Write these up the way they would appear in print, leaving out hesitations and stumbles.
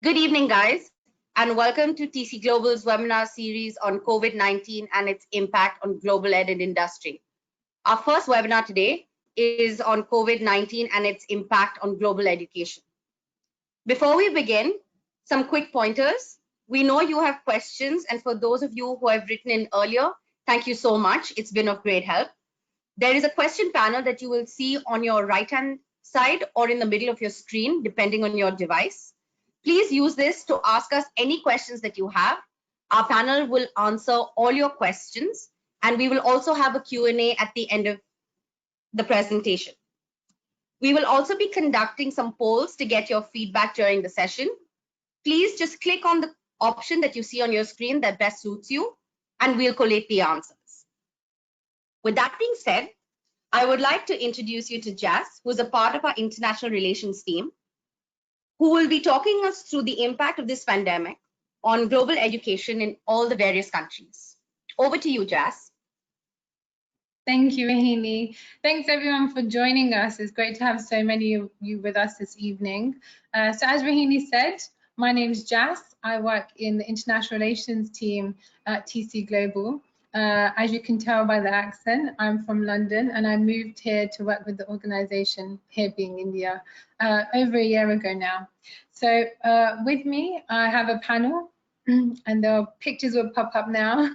Good evening, guys, and welcome to TC Global's webinar series on COVID-19 and its impact on global ed and industry. Our first webinar today is on COVID-19 and its impact on global education. Before we begin, some quick pointers. We know you have questions, and for those of you who have written in earlier, thank you so much. It's been of great help. There is a question panel that you will see on your right-hand side or in the middle of your screen, depending on your device. Please use this to ask us any questions that you have. Our panel will answer all your questions, and we will also have a Q&A at the end of the presentation. We will also be conducting some polls to get your feedback during the session. Please just click on the option that you see on your screen that best suits you, and we'll collate the answers. With that being said, I would like to introduce you to Jas, who is a part of our international relations team, who will be talking us through the impact of this pandemic on global education in all the various countries. Over to you, Jas. Thank you, Rahini. Thanks everyone for joining us. It's great to have so many of you with us this evening. So as Rahini said, my name is Jas. I work in the international relations team at TC Global. As you can tell by the accent, I'm from London and I moved here to work with the organization, here being India, over a year ago now. So with me, I have a panel and the pictures will pop up now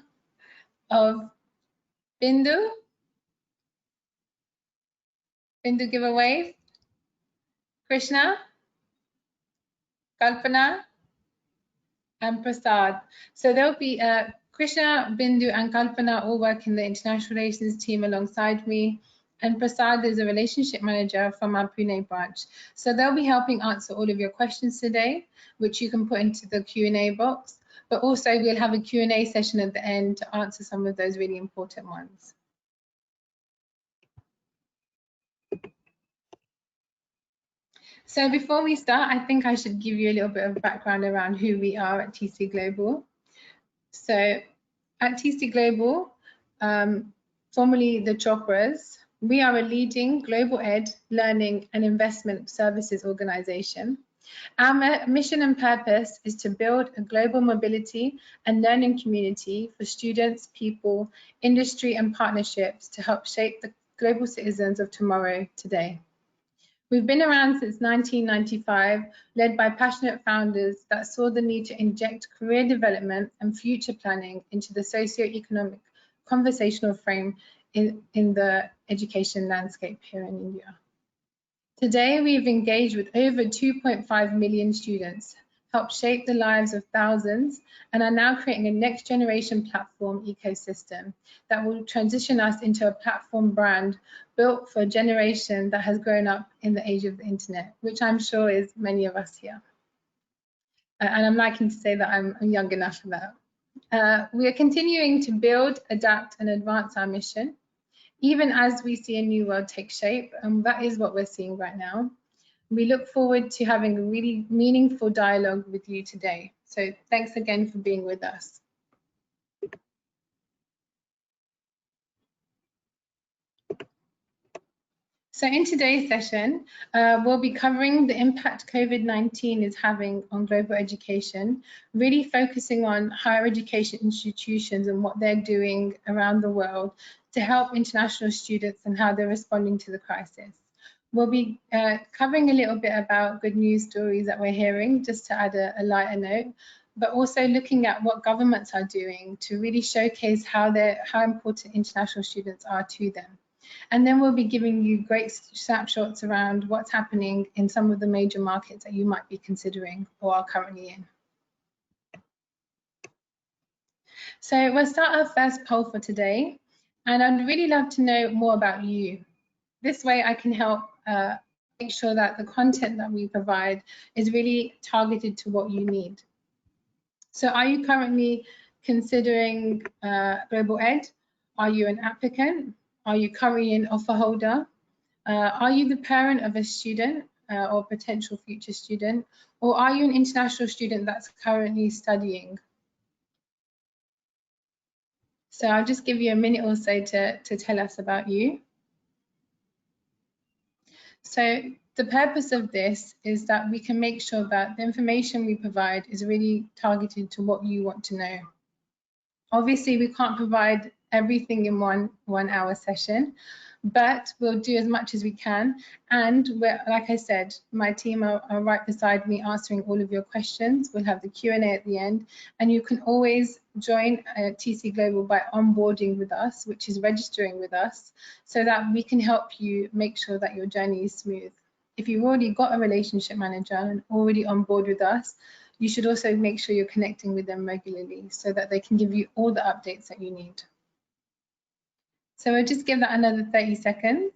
of Bindu. Bindu, give a wave. Krishna, Kalpana, and Prasad. So there'll be Krishna, Bindu, and Kalpana all work in the international relations team alongside me, and Prasad is a relationship manager from our Pune branch. So they'll be helping answer all of your questions today, which you can put into the Q&A box, but also we'll have a Q&A session at the end to answer some of those really important ones. So before we start, I think I should give you a little bit of background around who we are at TC Global. So at TC Global, formerly the Chopras, we are a leading global ed, learning and investment services organization. Our mission and purpose is to build a global mobility and learning community for students, people, industry and partnerships to help shape the global citizens of tomorrow today. We've been around since 1995, led by passionate founders that saw the need to inject career development and future planning into the socio-economic conversational frame in the education landscape here in India. Today, we've engaged with over 2.5 million students, helped shape the lives of thousands, and are now creating a next generation platform ecosystem that will transition us into a platform brand built for a generation that has grown up in the age of the internet, which I'm sure is many of us here. And I'm liking to say that I'm young enough for that. We are continuing to build, adapt, and advance our mission, even as we see a new world take shape, and that is what we're seeing right now. We look forward to having a really meaningful dialogue with you today. So thanks again for being with us. So in today's session, we'll be covering the impact COVID-19 is having on global education, really focusing on higher education institutions and what they're doing around the world to help international students and how they're responding to the crisis. We'll be covering a little bit about good news stories that we're hearing, just to add a lighter note, but also looking at what governments are doing to really showcase how important international students are to them. And then we'll be giving you great snapshots around what's happening in some of the major markets that you might be considering or are currently in. So we'll start our first poll for today, and I'd really love to know more about you. This way I can help make sure that the content that we provide is really targeted to what you need. So are you currently considering global ed? Are you an applicant? Are you currently an offer holder? Are you the parent of a student or potential future student? Or are you an international student that's currently studying? So I'll just give you a minute or so to tell us about you. So the purpose of this is that we can make sure that the information we provide is really targeted to what you want to know. Obviously, we can't provide everything in one hour session, but we'll do as much as we can. And like I said, my team are right beside me answering all of your questions. We'll have the Q&A at the end, and you can always join TC Global by onboarding with us, which is registering with us, so that we can help you make sure that your journey is smooth. If you've already got a relationship manager and already on board with us, you should also make sure you're connecting with them regularly so that they can give you all the updates that you need. So I'll just give that another 30 seconds.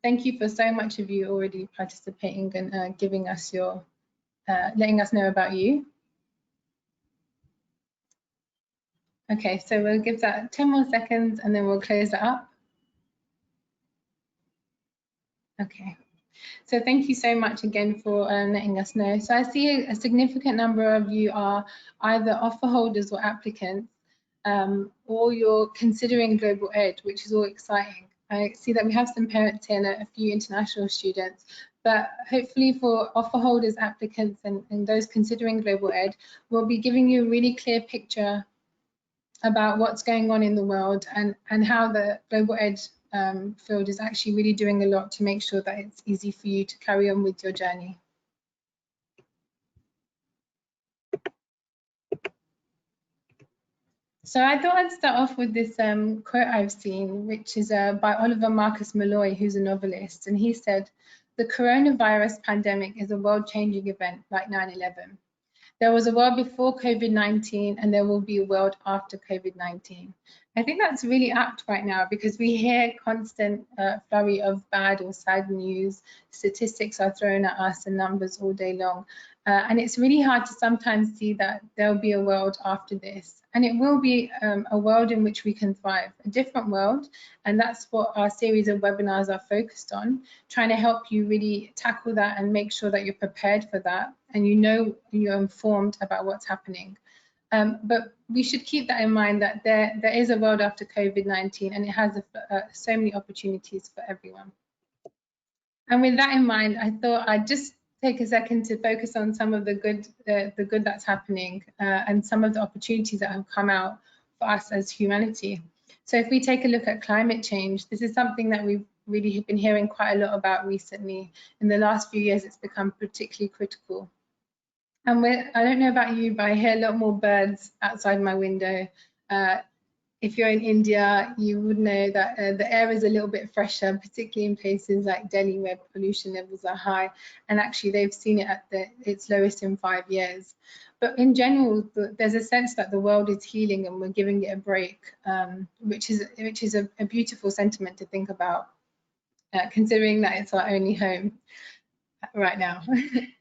Thank you for so much of you already participating and giving us your, letting us know about you. Okay, so we'll give that 10 more seconds and then we'll close it up. Okay. So thank you so much again for letting us know. So I see a significant number of you are either offer holders or applicants, or you're considering global ed, which is all exciting. I see that we have some parents here and a few international students, but hopefully for offer holders, applicants, and those considering global ed, we'll be giving you a really clear picture about what's going on in the world and how the global ed field is actually really doing a lot to make sure that it's easy for you to carry on with your journey. So I thought I'd start off with this quote I've seen, which is by Oliver Marcus Malloy, who's a novelist, and he said, "The coronavirus pandemic is a world-changing event like 9/11. There was a world before COVID-19 and there will be a world after COVID-19. I think that's really apt right now because we hear constant flurry of bad or sad news. Statistics are thrown at us and numbers all day long. And it's really hard to sometimes see that there'll be a world after this. And it will be a world in which we can thrive, a different world. And that's what our series of webinars are focused on, trying to help you really tackle that and make sure that you're prepared for that and you know you're informed about what's happening. But we should keep that in mind that there is a world after COVID-19 and it has so many opportunities for everyone. And with that in mind, I thought I'd just take a second to focus on some of the good that's happening and some of the opportunities that have come out for us as humanity. So if we take a look at climate change, this is something that we've really been hearing quite a lot about recently. In the last few years, it's become particularly critical. And I don't know about you, but I hear a lot more birds outside my window. If you're in India, you would know that the air is a little bit fresher, particularly in places like Delhi where pollution levels are high. And actually, they've seen it at its lowest in 5 years. But in general, there's a sense that the world is healing and we're giving it a break, which is a beautiful sentiment to think about, considering that it's our only home right now.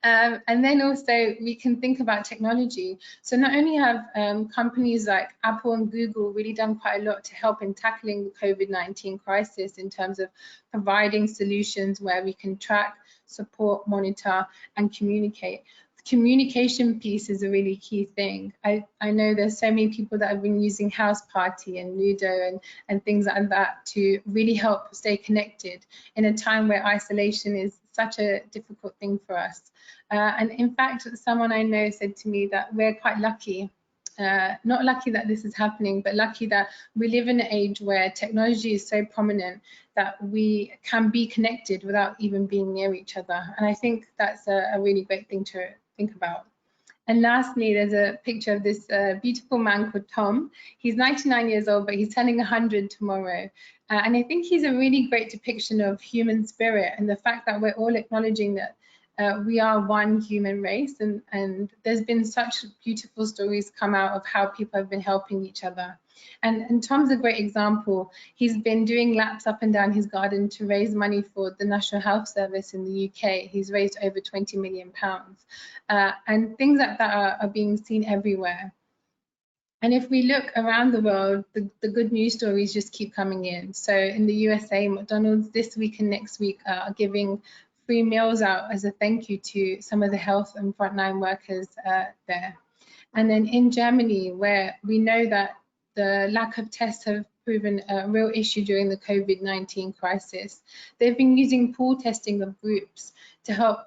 And then also we can think about technology. So not only have companies like Apple and Google really done quite a lot to help in tackling the COVID-19 crisis in terms of providing solutions where we can track, support, monitor, and communicate. The communication piece is a really key thing. I know there's so many people that have been using House Party and Ludo and things like that to really help stay connected in a time where isolation is such a difficult thing for us. And in fact, someone I know said to me that we're quite lucky, not lucky that this is happening, but lucky that we live in an age where technology is so prominent that we can be connected without even being near each other. And I think that's a really great thing to think about. And lastly, there's a picture of this beautiful man called Tom. He's 99 years old, but he's turning 100 tomorrow. And I think he's a really great depiction of human spirit and the fact that we're all acknowledging that we are one human race. And there's been such beautiful stories come out of how people have been helping each other. And Tom's a great example. He's been doing laps up and down his garden to raise money for the National Health Service in the UK. He's raised over £20 million. And things like that are being seen everywhere. And if we look around the world, the good news stories just keep coming in. So in the USA, McDonald's this week and next week are giving free meals out as a thank you to some of the health and frontline workers there. And then in Germany, where we know that the lack of tests have proven a real issue during the COVID-19 crisis. They've been using pool testing of groups to help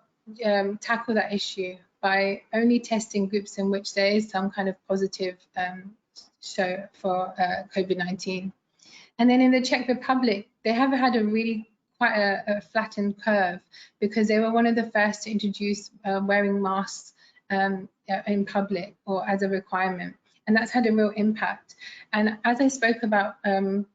tackle that issue by only testing groups in which there is some kind of positive show for COVID-19. And then in the Czech Republic, they have had a really quite a flattened curve because they were one of the first to introduce wearing masks in public or as a requirement. And that's had a real impact. And as I spoke about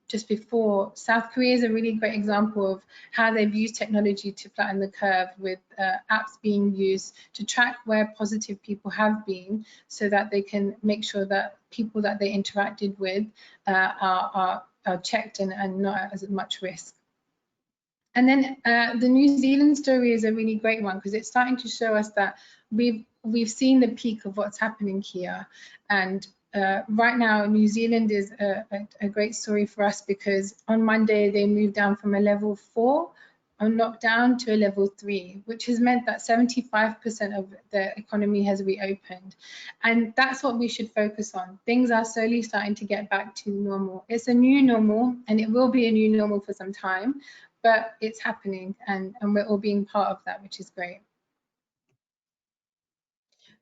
just before, South Korea is a really great example of how they've used technology to flatten the curve with apps being used to track where positive people have been so that they can make sure that people that they interacted with are checked and not at as much risk. And then the New Zealand story is a really great one because it's starting to show us that we've seen the peak of what's happening here. And right now, New Zealand is a great story for us because on Monday, they moved down from a level 4 on lockdown to a level 3, which has meant that 75% of the economy has reopened. And that's what we should focus on. Things are slowly starting to get back to normal. It's a new normal, and it will be a new normal for some time, but it's happening, and we're all being part of that, which is great.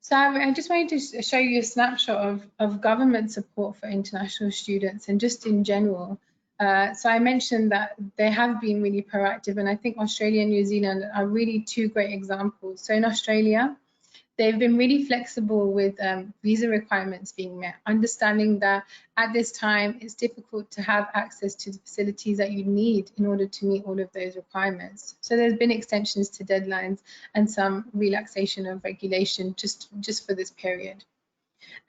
So I just wanted to show you a snapshot of government support for international students and just in general. So I mentioned that they have been really proactive, and I think Australia and New Zealand are really two great examples. So in Australia, they've been really flexible with visa requirements being met, understanding that at this time it's difficult to have access to the facilities that you need in order to meet all of those requirements. So there's been extensions to deadlines and some relaxation of regulation just for this period.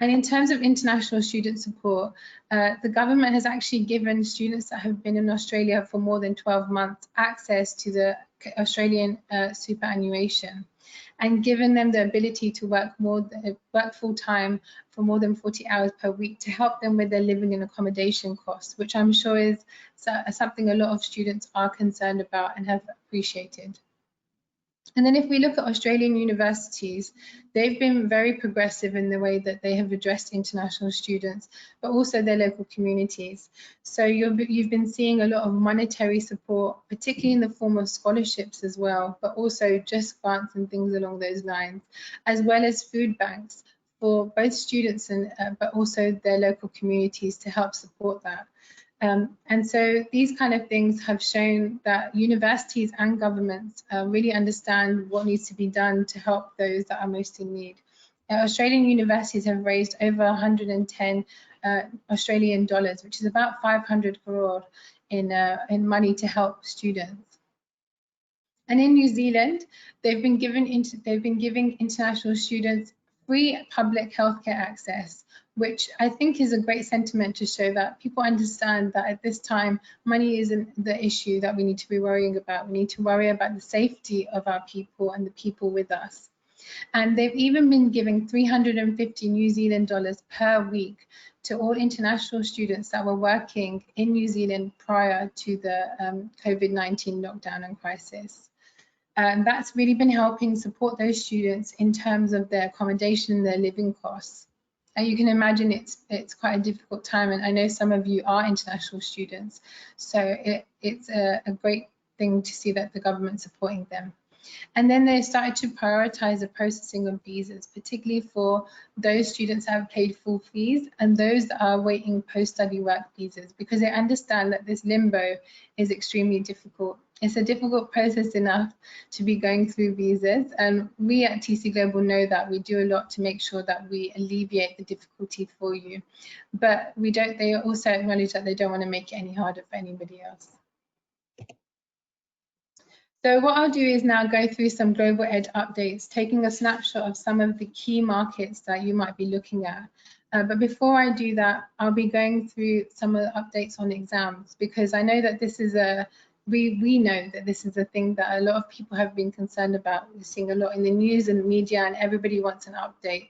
And in terms of international student support, the government has actually given students that have been in Australia for more than 12 months access to the Australian superannuation, and given them the ability to work full time for more than 40 hours per week to help them with their living and accommodation costs, which I'm sure is something a lot of students are concerned about and have appreciated. And then if we look at Australian universities, they've been very progressive in the way that they have addressed international students, but also their local communities. So you've been seeing a lot of monetary support, particularly in the form of scholarships as well, but also just grants and things along those lines, as well as food banks for both students and but also their local communities to help support that. And so these kind of things have shown that universities and governments really understand what needs to be done to help those that are most in need. Australian universities have raised over 110 Australian dollars, which is about 500 crore in money to help students. And in New Zealand, they've been giving international students free public healthcare access, which I think is a great sentiment to show that people understand that at this time, money isn't the issue that we need to be worrying about. We need to worry about the safety of our people and the people with us. And they've even been giving 350 New Zealand dollars per week to all international students that were working in New Zealand prior to the COVID-19 lockdown and crisis. And that's really been helping support those students in terms of their accommodation and their living costs. And you can imagine it's quite a difficult time, and I know some of you are international students, so it's a great thing to see that the government's supporting them. And then they started to prioritise the processing of visas, particularly for those students that have paid full fees and those that are waiting post-study work visas, because they understand that this limbo is extremely difficult. It's a difficult process enough to be going through visas, and we at TC Global know that we do a lot to make sure that we alleviate the difficulty for you. But they also acknowledge that they don't want to make it any harder for anybody else. So what I'll do is now go through some global ed updates, taking a snapshot of some of the key markets that you might be looking at. But before I do that, I'll be going through some of the updates on exams, because I know that this is we know that this is a thing that a lot of people have been concerned about. We're seeing a lot in the news and media, and everybody wants an update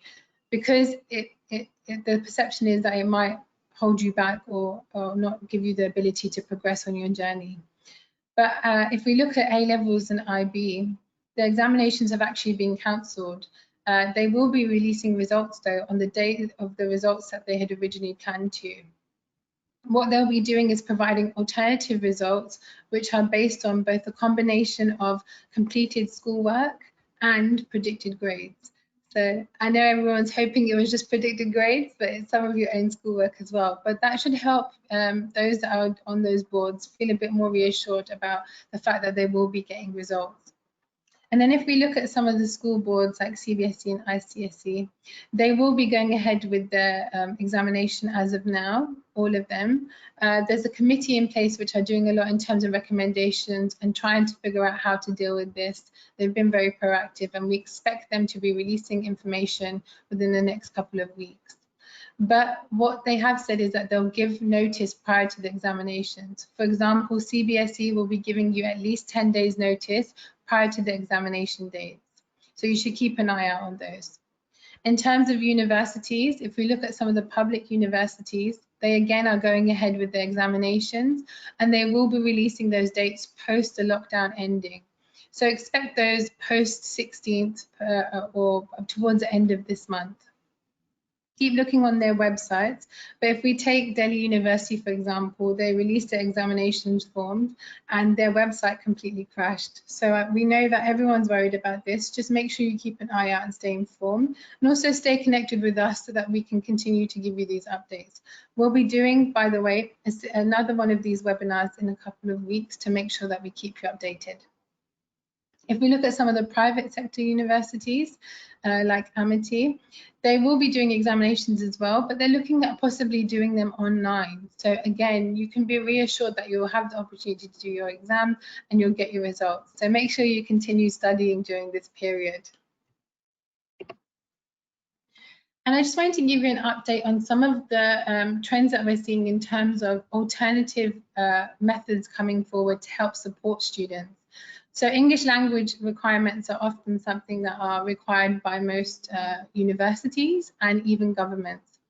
because the perception is that it might hold you back or not give you the ability to progress on your journey. But if we look at A-levels and IB, the examinations have actually been cancelled. They will be releasing results though on the day of the results that they had originally planned to. what they'll be doing is providing alternative results, which are based on both a combination of completed schoolwork and predicted grades. So I know everyone's hoping it was just predicted grades, but it's some of your own schoolwork as well. But that should help those that are on those boards feel a bit more reassured about the fact that they will be getting results. And then if we look at some of the school boards like CBSE and ICSE, they will be going ahead with their examination as of now, all of them. There's a committee in place which are doing a lot in terms of recommendations and trying to figure out how to deal with this. They've been very proactive and we expect them to be releasing information within the next couple of weeks. But what they have said is that they'll give notice prior to the examinations. For example, CBSE will be giving you at least 10 days notice prior to the examination dates. So you should keep an eye out on those. In terms of universities, if we look at some of the public universities, they again are going ahead with their examinations and they will be releasing those dates post the lockdown ending. So expect those post 16th or towards the end of this month. Keep looking on their websites. But if we take Delhi University, for example, they released their examinations forms and their website completely crashed. So we know that everyone's worried about this. Just make sure you keep an eye out and stay informed, and also stay connected with us so that we can continue to give you these updates. We'll be doing, by the way, another one of these webinars in a couple of weeks to make sure that we keep you updated. If we look at some of the private sector universities, like Amity, they will be doing examinations as well, but they're looking at possibly doing them online. So again, you can be reassured that you'll have the opportunity to do your exam and you'll get your results. So make sure you continue studying during this period. And I just wanted to give you an update on some of the trends that we're seeing in terms of alternative methods coming forward to help support students. So English language requirements are often something that are required by most universities and even governments.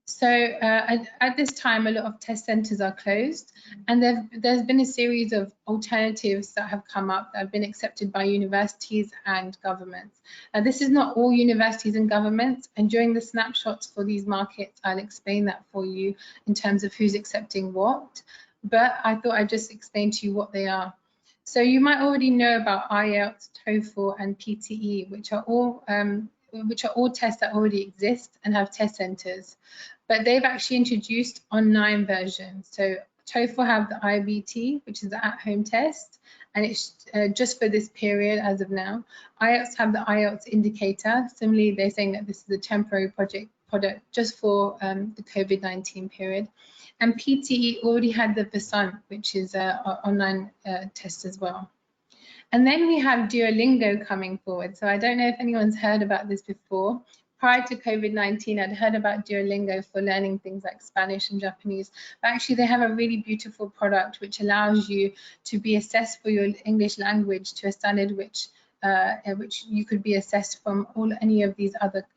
So at this time, a lot of test centres are closed, and there's been a series of alternatives that have come up that have been accepted by universities and governments. This is not all universities and governments, and during the snapshots for these markets, I'll explain that for you in terms of who's accepting what, but I thought I'd just explain to you what they are. So you might already know about IELTS, TOEFL and PTE, which are all tests that already exist and have test centres, but they've actually introduced online versions. So TOEFL have the IBT, which is the at-home test, and it's just for this period as of now. IELTS have the IELTS indicator. Similarly, they're saying that this is a temporary product just for the COVID-19 period. And PTE already had the Passant, which is an online test as well. And then we have Duolingo coming forward. So I don't know if anyone's heard about this before. Prior to COVID-19, I'd heard about Duolingo for learning things like Spanish and Japanese. But actually, they have a really beautiful product which allows you to be assessed for your English language to a standard which you could be assessed from any of these other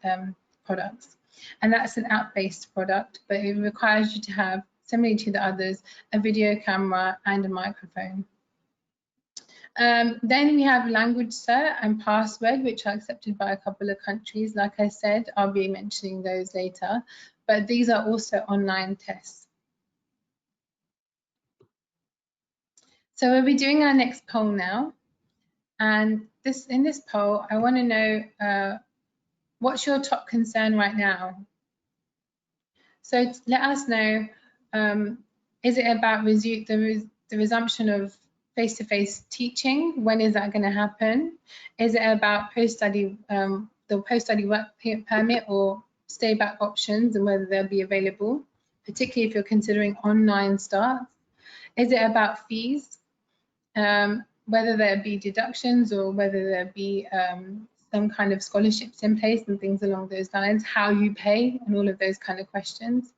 products. And that's an app-based product, but it requires you to have, similarly to the others, a video camera and a microphone. Then we have Language Cert and Password, which are accepted by a couple of countries. Like I said, I'll be mentioning those later, but these are also online tests. So we'll be doing our next poll now. And in this poll, I want to know what's your top concern right now? So let us know, is it about the resumption of face-to-face teaching? When is that going to happen? Is it about post-study, the post-study work permit or stay-back options and whether they'll be available, particularly if you're considering online starts? Is it about fees, whether there be deductions or whether there be some kind of scholarships in place and things along those lines, how you pay and all of those kind of questions?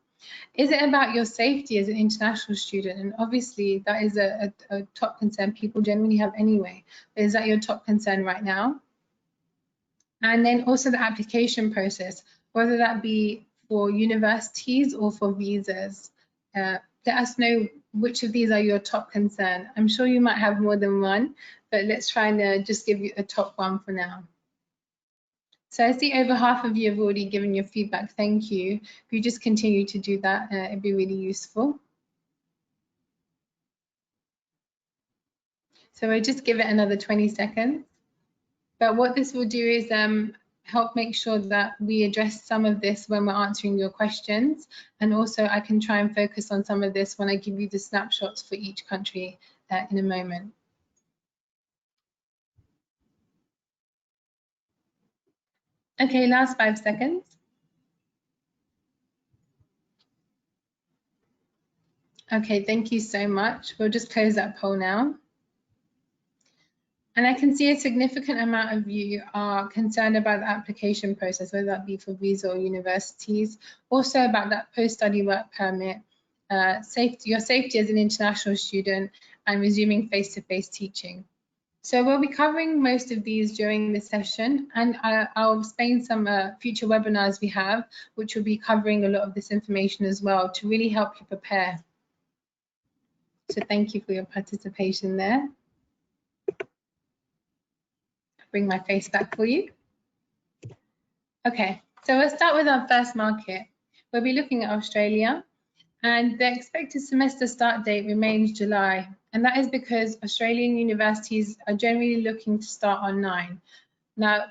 Is it about your safety as an international student? And obviously that is a top concern people generally have anyway. But is that your top concern right now? And then also the application process, whether that be for universities or for visas. Let us know which of these are your top concern. I'm sure you might have more than one, but let's try and just give you a top one for now. So I see over half of you have already given your feedback. Thank you. If you just continue to do that, it'd be really useful. So we'll just give it another 20 seconds. But what this will do is help make sure that we address some of this when we're answering your questions. And also I can try and focus on some of this when I give you the snapshots for each country in a moment. Okay, last 5 seconds. Okay, thank you so much. We'll just close that poll now. And I can see a significant amount of you are concerned about the application process, whether that be for visa or universities, also about that post-study work permit, your safety as an international student, and resuming face-to-face teaching. So we'll be covering most of these during this session, and I'll explain some future webinars we have, which will be covering a lot of this information as well to really help you prepare. So thank you for your participation there. Bring my face back for you. Okay, so we'll start with our first market. We'll be looking at Australia, and the expected semester start date remains July, and that is because Australian universities are generally looking to start on 9. Now,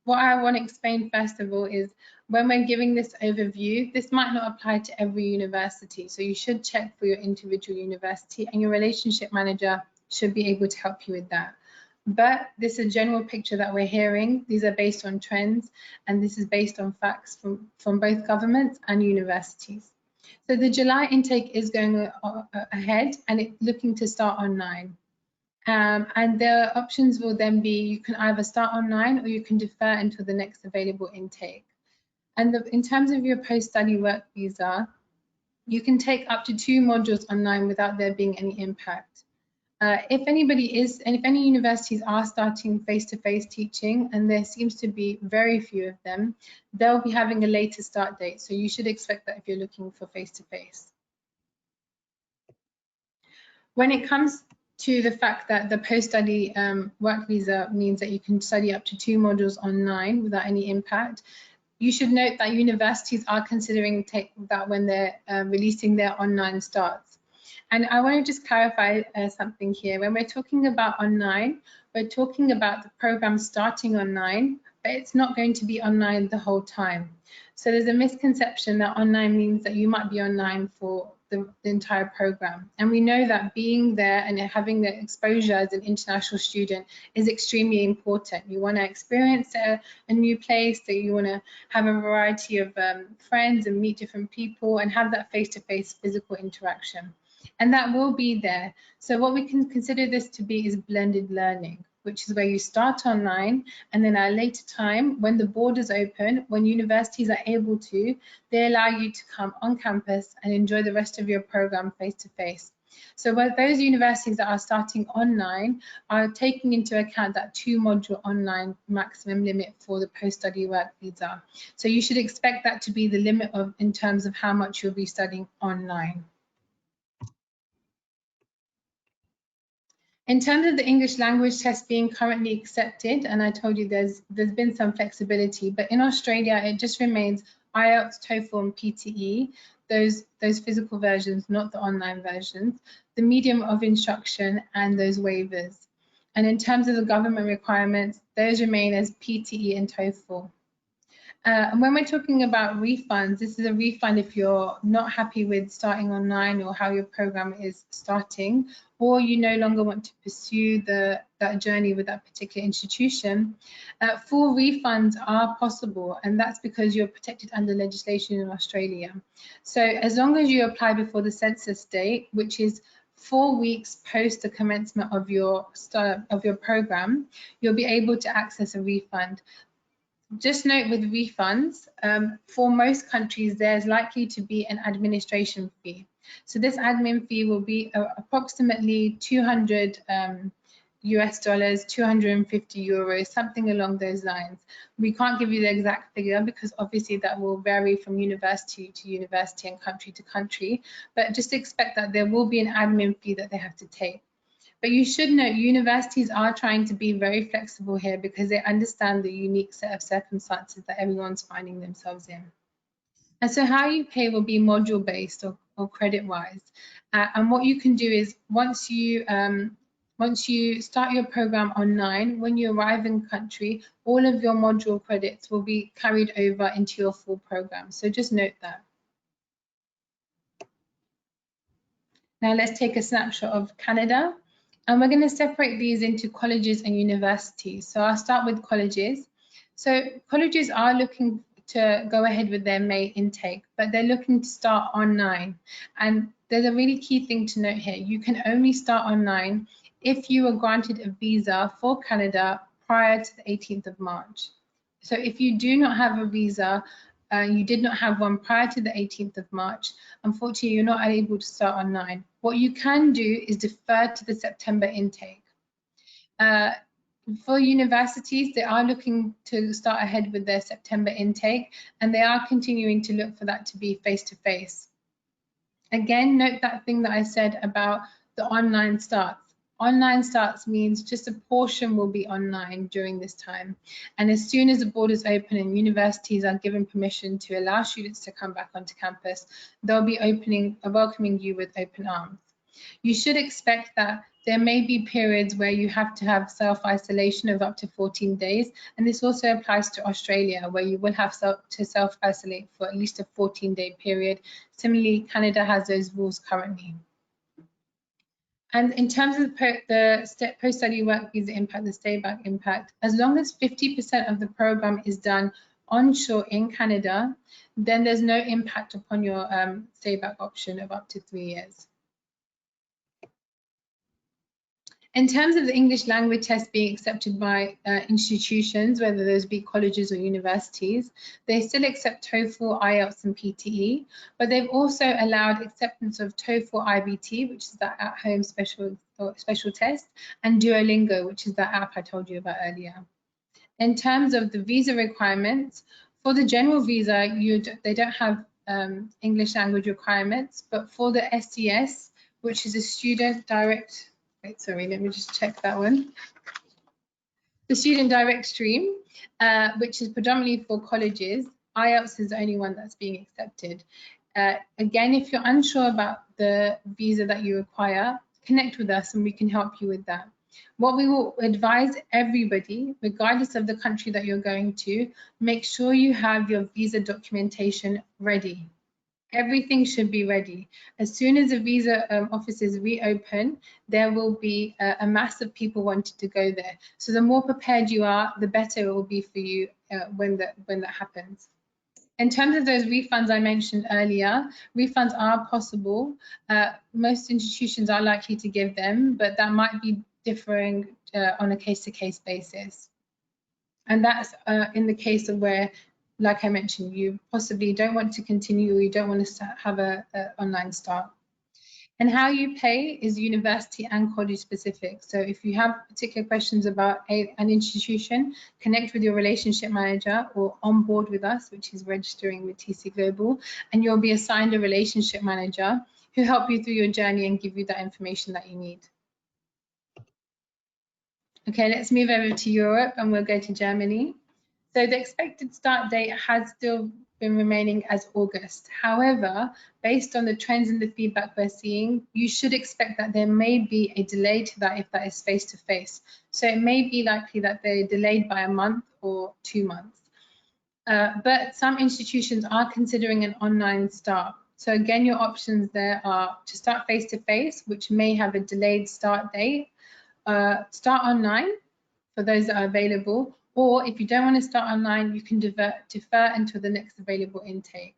what I want to explain first of all is when we're giving this overview, this might not apply to every university, so you should check for your individual university, and your relationship manager should be able to help you with that. But this is a general picture that we're hearing. These are based on trends, and this is based on facts from both governments and universities. So the July intake is going ahead, and it's looking to start on 9. And the options will then be you can either start on 9 or you can defer until the next available intake. And in terms of your post-study work visa, you can take up to 2 modules on 9 without there being any impact. If any universities are starting face-to-face teaching, and there seems to be very few of them, they'll be having a later start date. So you should expect that if you're looking for face-to-face. When it comes to the fact that the post-study work visa means that you can study up to 2 modules on 9 without any impact, you should note that universities are considering that when they're releasing their online starts. And I want to just clarify something here. When we're talking about on 9, we're talking about the program starting on 9, but it's not going to be online the whole time. So there's a misconception that online means that you might be online for the entire program. And we know that being there and having the exposure as an international student is extremely important. You want to experience a new place, so you want to have a variety of friends and meet different people and have that face-to-face physical interaction. And that will be there. So what we can consider this to be is blended learning, which is where you start online, and then at a later time, when the borders open, when universities are able to, they allow you to come on campus and enjoy the rest of your program face-to-face. So those universities that are starting online are taking into account that 2-module online maximum limit for the post-study work visa. So you should expect that to be the limit in terms of how much you'll be studying online. In terms of the English language test being currently accepted, and I told you there's been some flexibility, but in Australia it just remains IELTS, TOEFL and PTE, those physical versions, not the online versions, the medium of instruction and those waivers. And in terms of the government requirements, those remain as PTE and TOEFL. And when we're talking about refunds, this is a refund if you're not happy with starting online or how your program is starting, or you no longer want to pursue that journey with that particular institution. Full refunds are possible, and that's because you're protected under legislation in Australia. So as long as you apply before the census date, which is 4 weeks post the commencement of your program, you'll be able to access a refund. Just note with refunds, for most countries, there's likely to be an administration fee. So this admin fee will be approximately 200 US dollars, 250 euros, something along those lines. We can't give you the exact figure because obviously that will vary from university to university and country to country, but just expect that there will be an admin fee that they have to take. But you should note universities are trying to be very flexible here because they understand the unique set of circumstances that everyone's finding themselves in. And so how you pay will be module based or credit wise. And what you can do is once once you start your program online, when you arrive in country, all of your module credits will be carried over into your full program. So just note that. Now let's take a snapshot of Canada. And we're going to separate these into colleges and universities. So I'll start with colleges. So colleges are looking to go ahead with their May intake, but they're looking to start online. And there's a really key thing to note here. You can only start online if you were granted a visa for Canada prior to the 18th of March. So if you do not have a visa, you did not have one prior to the 18th of March, unfortunately, you're not able to start online. What you can do is defer to the September intake. For universities, they are looking to start ahead with their September intake, and they are continuing to look for that to be face-to-face. Again, note that thing that I said about the online starts. Online starts means just a portion will be online during this time. And as soon as the borders open and universities are given permission to allow students to come back onto campus, they'll be welcoming you with open arms. You should expect that there may be periods where you have to have self-isolation of up to 14 days. And this also applies to Australia, where you will have to self-isolate for at least a 14-day period. Similarly, Canada has those rules currently. And in terms of the post-study work visa impact, the stay back impact, as long as 50% of the program is done onshore in Canada, then there's no impact upon your stay back option of up to 3 years. In terms of the English language test being accepted by institutions, whether those be colleges or universities, they still accept TOEFL, IELTS and PTE, but they've also allowed acceptance of TOEFL IBT, which is that at-home special test, and Duolingo, which is that app I told you about earlier. In terms of the visa requirements, for the general visa, they don't have English language requirements, but for the SDS, which is a student direct, wait, sorry, let me just check that one. The student direct stream, which is predominantly for colleges, IELTS is the only one that's being accepted. Again, if you're unsure about the visa that you require, connect with us and we can help you with that. What we will advise everybody, regardless of the country that you're going to, make sure you have your visa documentation ready. Everything should be ready. As soon as the visa offices reopen, there will be a mass of people wanting to go there. So the more prepared you are, the better it will be for you when that happens. In terms of those refunds I mentioned earlier, refunds are possible. Most institutions are likely to give them, but that might be differing on a case-to-case basis. And that's in the case of where, like I mentioned, you possibly don't want to continue or you don't want to have an online start. And how you pay is university and college specific. So if you have particular questions about an institution, connect with your relationship manager or on board with us, which is registering with TC Global, and you'll be assigned a relationship manager who help you through your journey and give you that information that you need. Okay, let's move over to Europe and we'll go to Germany. So the expected start date has still been remaining as August. However, based on the trends and the feedback we're seeing, you should expect that there may be a delay to that if that is face-to-face. So it may be likely that they're delayed by a month or 2 months. But some institutions are considering an online start. So again, your options there are to start face-to-face, which may have a delayed start date, start online for those that are available, or if you don't want to start online, you can defer until the next available intake.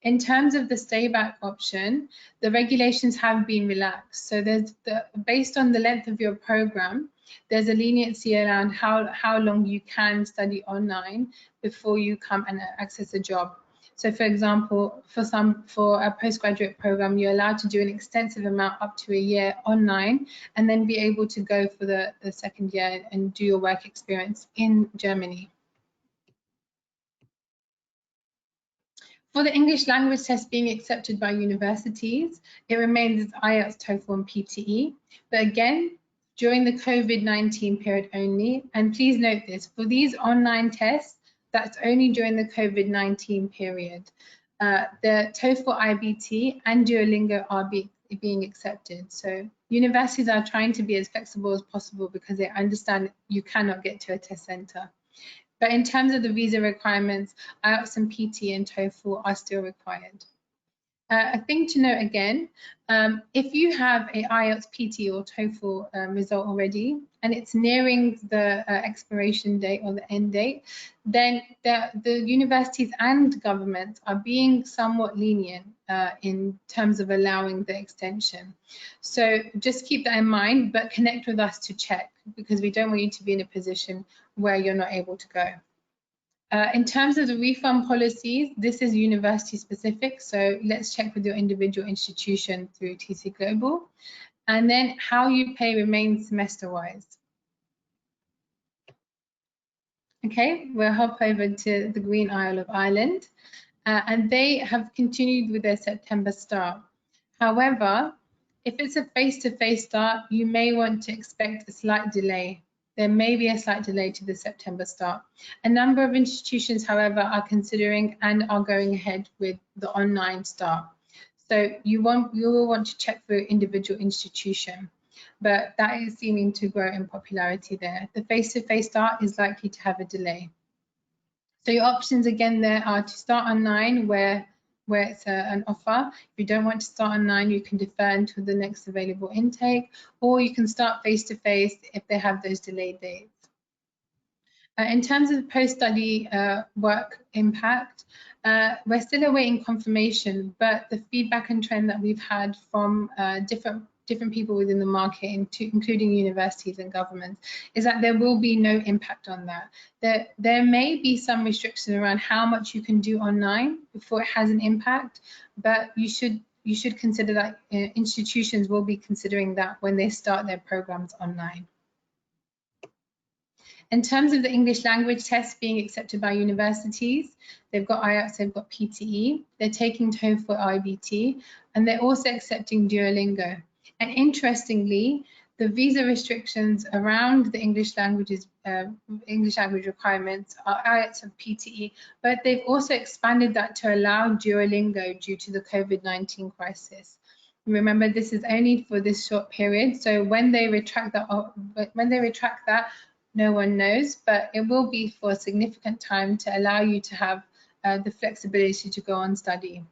In terms of the stay back option, the regulations have been relaxed. So there's based on the length of your program, there's a leniency around how long you can study online before you come and access a job. So for example, for a postgraduate program, you're allowed to do an extensive amount up to a year online and then be able to go for the second year and do your work experience in Germany. For the English language test being accepted by universities, it remains as IELTS, TOEFL and PTE. But again, during the COVID-19 period only, and please note this, for these online tests, that's only during the COVID-19 period. The TOEFL IBT and Duolingo being accepted. So universities are trying to be as flexible as possible because they understand you cannot get to a test center. But in terms of the visa requirements, IELTS and PT and TOEFL are still required. A thing to note again, if you have a IELTS, PT or TOEFL result already, and it's nearing the expiration date or the end date, then the universities and governments are being somewhat lenient in terms of allowing the extension. So just keep that in mind, but connect with us to check, because we don't want you to be in a position where you're not able to go. In terms of the refund policies, this is university specific, so let's check with your individual institution through TC Global. And then how you pay remains semester-wise. Okay, we'll hop over to the Green Isle of Ireland, and they have continued with their September start. However, if it's a face-to-face start, you may want to expect a slight delay. There may be a slight delay to the September start. A number of institutions, however, are considering and are going ahead with the online start. So you will want to check for your individual institution, but that is seeming to grow in popularity there. The face-to-face start is likely to have a delay. So your options again there are to start online where it's an offer. If you don't want to start online, you can defer until the next available intake, or you can start face-to-face if they have those delayed dates. In terms of post-study work impact, we're still awaiting confirmation, but the feedback and trend that we've had from different people within the market, including universities and governments, is that there will be no impact on that. There may be some restrictions around how much you can do online before it has an impact, but you should consider that institutions will be considering that when they start their programs online. In terms of the English language tests being accepted by universities, they've got IELTS, they've got PTE, they're taking TOEFL, IBT, and they're also accepting Duolingo. And interestingly, the visa restrictions around the English language requirements are IELTS and PTE, but they've also expanded that to allow Duolingo due to the COVID-19 crisis. Remember, this is only for this short period, so when they retract that, no one knows, but it will be for a significant time to allow you to have the flexibility to go on study.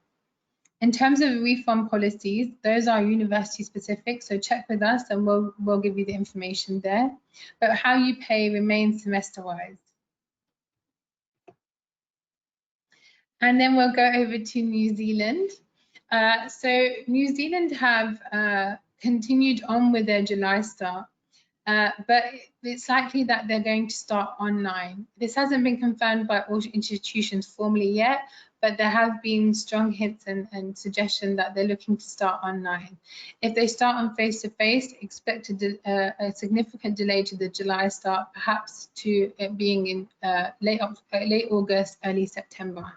In terms of refund policies, those are university specific, so check with us and we'll give you the information there. But how you pay remains semester-wise. And then we'll go over to New Zealand. So New Zealand have continued on with their July start. But it's likely that they're going to start online. This hasn't been confirmed by all institutions formally yet, but there have been strong hints and suggestion that they're looking to start online. If they start on face-to-face, expect a significant delay to the July start, perhaps to it being in late August, early September.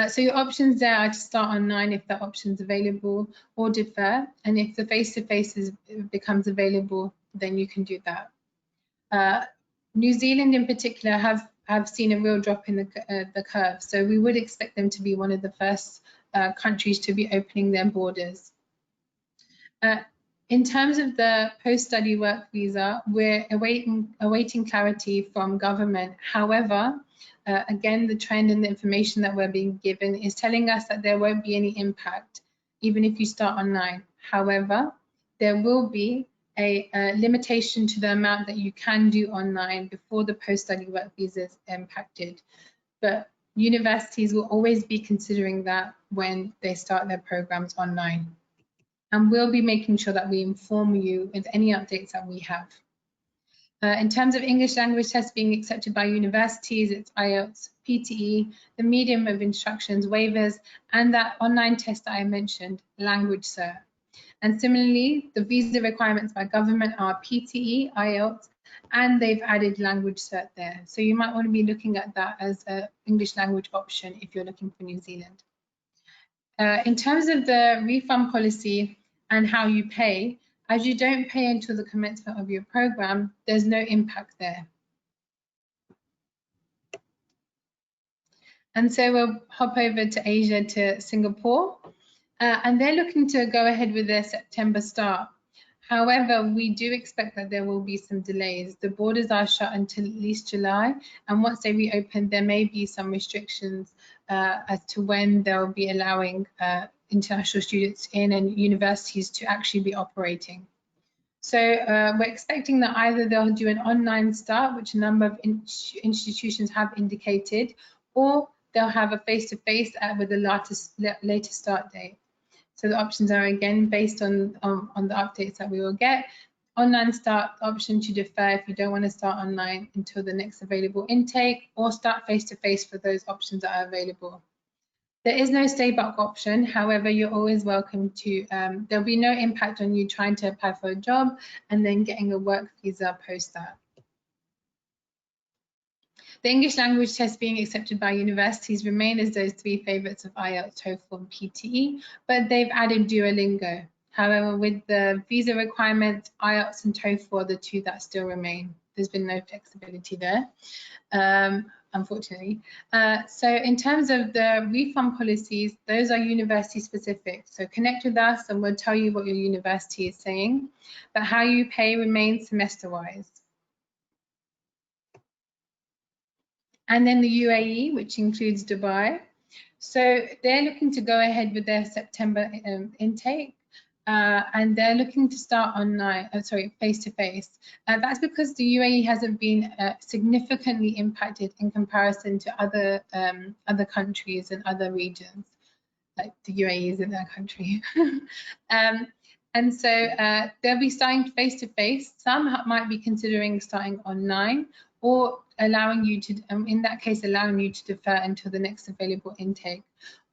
So your options there are to start online if that option is available, or defer, and if the face-to-face becomes available, then you can do that. New Zealand in particular have seen a real drop in the curve, so we would expect them to be one of the first countries to be opening their borders. In terms of the post-study work visa, we're awaiting clarity from government. However, again, the trend and the information that we're being given is telling us that there won't be any impact, even if you start online. However, there will be a limitation to the amount that you can do online before the post-study work visa is impacted. But universities will always be considering that when they start their programs online. And we'll be making sure that we inform you with any updates that we have. In terms of English language tests being accepted by universities, it's IELTS, PTE, the medium of instructions, waivers, and that online test that I mentioned, language cert. And similarly, the visa requirements by government are PTE, IELTS, and they've added language cert there. So you might want to be looking at that as an English language option if you're looking for New Zealand. In terms of the refund policy and how you pay, as you don't pay until the commencement of your program, there's no impact there. And so we'll hop over to Asia, to Singapore. and they're looking to go ahead with their September start. However, we do expect that there will be some delays. The borders are shut until at least July, and once they reopen, there may be some restrictions as to when they'll be allowing international students in and universities to actually be operating. So we're expecting that either they'll do an online start, which a number of institutions have indicated, or they'll have a face-to-face with a later start date. So the options are again based on the updates that we will get. Online start, option to defer if you don't want to start online until the next available intake, or start face-to-face for those options that are available. There is no stay back option. However, you're always welcome to, there'll be no impact on you trying to apply for a job and then getting a work visa post that. The English language test being accepted by universities remain as those three favourites of IELTS, TOEFL and PTE, but they've added Duolingo. However, with the visa requirements, IELTS and TOEFL are the two that still remain. There's been no flexibility there, unfortunately. So in terms of the refund policies, those are university specific. So connect with us and we'll tell you what your university is saying, but how you pay remains semester-wise. And then the UAE, which includes Dubai. So they're looking to go ahead with their September intake, and they're looking to start online, face-to-face. That's because the UAE hasn't been significantly impacted in comparison to other countries and other regions. Like the UAE isn't their country. And so they'll be starting face-to-face. Some might be considering starting online, or allowing you to, in that case, allowing you to defer until the next available intake.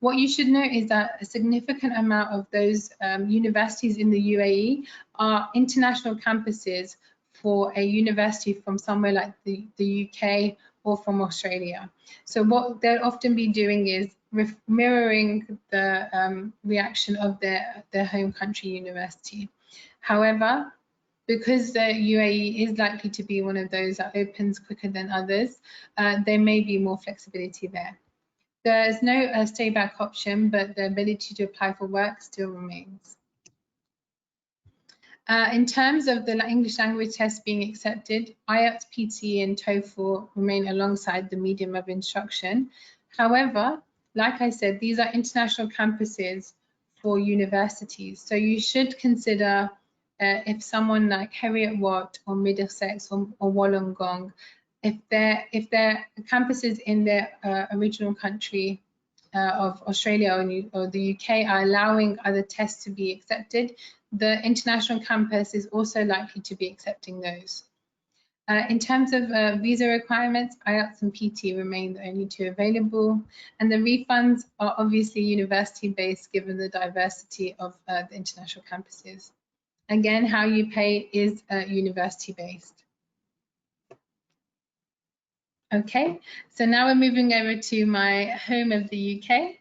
What you should know is that a significant amount of those universities in the UAE are international campuses for a university from somewhere like the UK or from Australia. So what they'll often be doing is mirroring the reaction of their home country university. However, because the UAE is likely to be one of those that opens quicker than others, there may be more flexibility there. There's no stay back option, but the ability to apply for work still remains. In terms of the English language test being accepted, IELTS, PTE and TOEFL remain alongside the medium of instruction. However, like I said, these are international campuses for universities. So you should consider if someone like Heriot-Watt or Middlesex or Wollongong, if their campuses in their original country of Australia or the UK are allowing other tests to be accepted, the international campus is also likely to be accepting those. In terms of visa requirements, IELTS and PT remain the only two available, and the refunds are obviously university-based given the diversity of the international campuses. Again, how you pay is university-based. Okay, so now we're moving over to my home of the UK.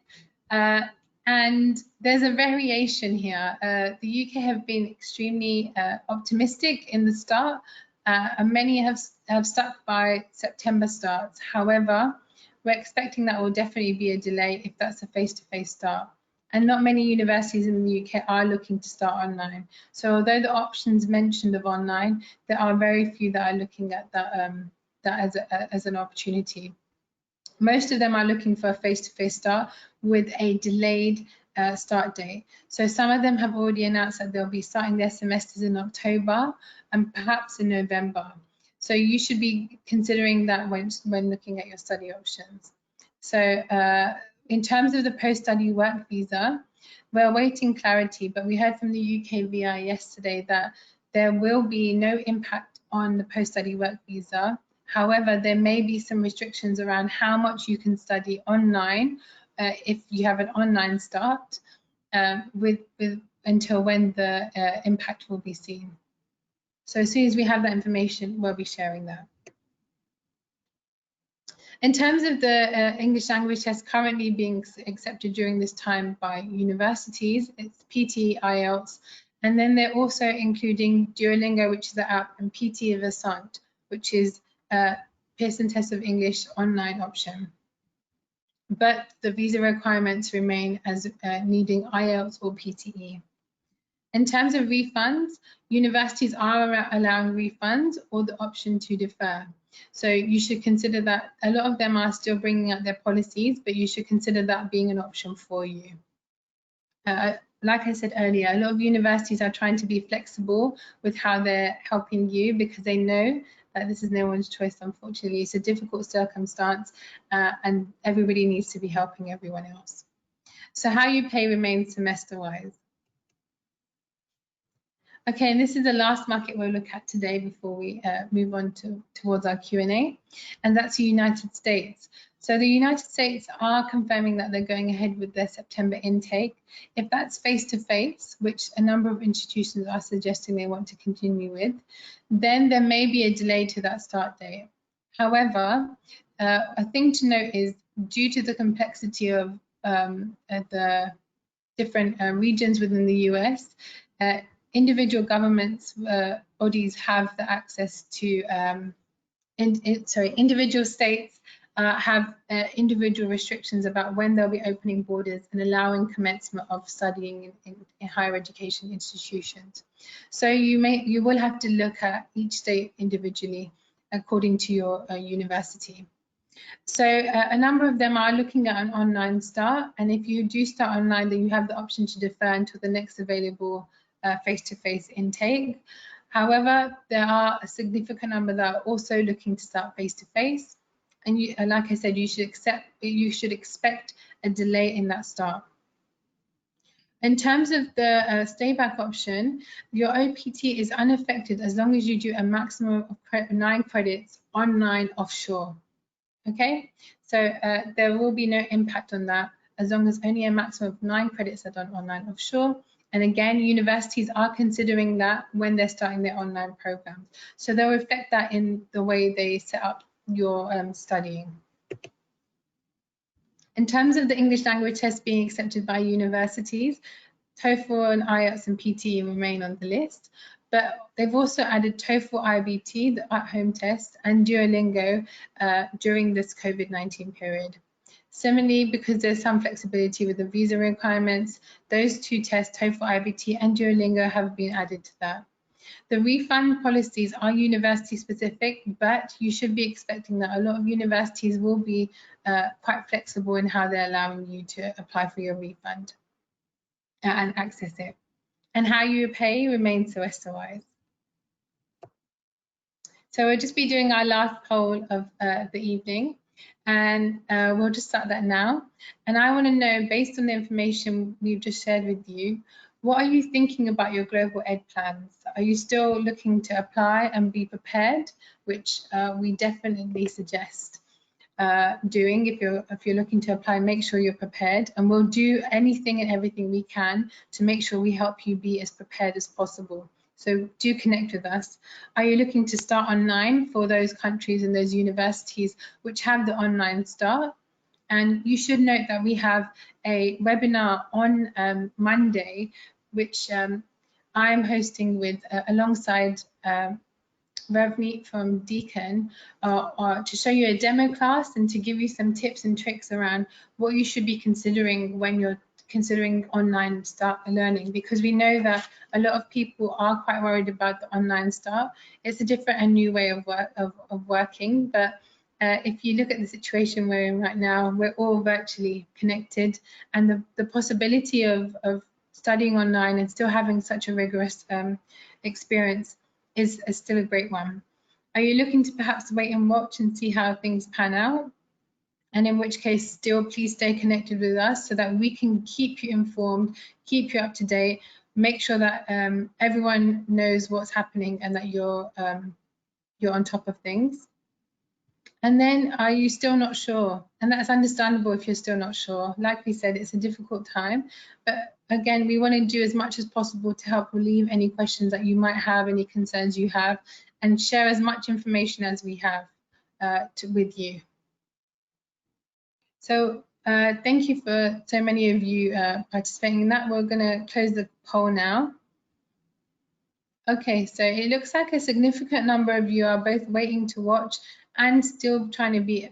And there's a variation here. The UK have been extremely optimistic in the start, and many have stuck by September starts. However, we're expecting that will definitely be a delay if that's a face-to-face start. And not many universities in the UK are looking to start online. So although the options mentioned of online, there are very few that are looking at that, as an opportunity. Most of them are looking for a face-to-face start with a delayed start date. So some of them have already announced that they'll be starting their semesters in October and perhaps in November. So you should be considering that when looking at your study options. So in terms of the post-study work visa, we're awaiting clarity, but we heard from the UKVI yesterday that there will be no impact on the post-study work visa. However, there may be some restrictions around how much you can study online if you have an online start until when the impact will be seen. So as soon as we have that information, we'll be sharing that. In terms of the English language test currently being accepted during this time by universities, it's PT, IELTS, and then they're also including Duolingo, which is the app, and PT Versant, which is Pearson Test of English online option. but the visa requirements remain as needing IELTS or PTE. In terms of refunds, universities are allowing refunds or the option to defer. So you should consider that. A lot of them are still bringing out their policies, but you should consider that being an option for you. Like I said earlier, a lot of universities are trying to be flexible with how they're helping you because they know that this is no one's choice, unfortunately. It's a difficult circumstance and everybody needs to be helping everyone else. So how you pay remains semester-wise. Okay, and this is the last market we'll look at today before we move on towards our Q&A, and that's the United States. So the United States are confirming that they're going ahead with their September intake. If that's face-to-face, which a number of institutions are suggesting they want to continue with, then there may be a delay to that start date. However, a thing to note is due to the complexity of the different regions within the US, individual governments, bodies have the access to, individual states have individual restrictions about when they'll be opening borders and allowing commencement of studying in higher education institutions. So you will have to look at each state individually according to your university. So a number of them are looking at an online start, and if you do start online, then you have the option to defer until the next available face-to-face intake. However, there are a significant number that are also looking to start face-to-face, and like I said, you should expect a delay in that start. In terms of the stay back option, your OPT is unaffected as long as you do a maximum of 9 credits online offshore. Okay, so there will be no impact on that as long as only a maximum of 9 credits are done online offshore. And again, universities are considering that when they're starting their online programs. So they'll reflect that in the way they set up your studying. In terms of the English language test being accepted by universities, TOEFL and IELTS and PTE remain on the list, but they've also added TOEFL IBT, the at-home test, and Duolingo during this COVID-19 period. Similarly, because there's some flexibility with the visa requirements, those 2 tests, TOEFL IBT and Duolingo, have been added to that. The refund policies are university specific, but you should be expecting that a lot of universities will be quite flexible in how they're allowing you to apply for your refund and access it. And how you pay remains semester-wise. So we'll just be doing our last poll of the evening, and we'll just start that now. And I want to know, based on the information we've just shared with you, what are you thinking about your global ed plans? Are you still looking to apply and be prepared, which we definitely suggest doing. If you're looking to apply, make sure you're prepared, and we'll do anything and everything we can to make sure we help you be as prepared as possible. So do connect with us. Are you looking to start online for those countries and those universities which have the online start? And you should note that we have a webinar on Monday, which I'm hosting with alongside Revneet from Deakin to show you a demo class and to give you some tips and tricks around what you should be considering when you're considering online start learning, because we know that a lot of people are quite worried about the online start. It's a different and new way of working, but if you look at the situation we're in right now, we're all virtually connected, and the possibility of studying online and still having such a rigorous experience is still a great one. Are you looking to perhaps wait and watch and see how things pan out? And in which case, still please stay connected with us so that we can keep you informed, keep you up to date, make sure that everyone knows what's happening and that you're on top of things. And then, are you still not sure? And that's understandable if you're still not sure. Like we said, it's a difficult time, but again, we want to do as much as possible to help relieve any questions that you might have, any concerns you have, and share as much information as we have with you. So thank you for so many of you participating in that. We're going to close the poll now. Okay, so it looks like a significant number of you are both waiting to watch and still trying to be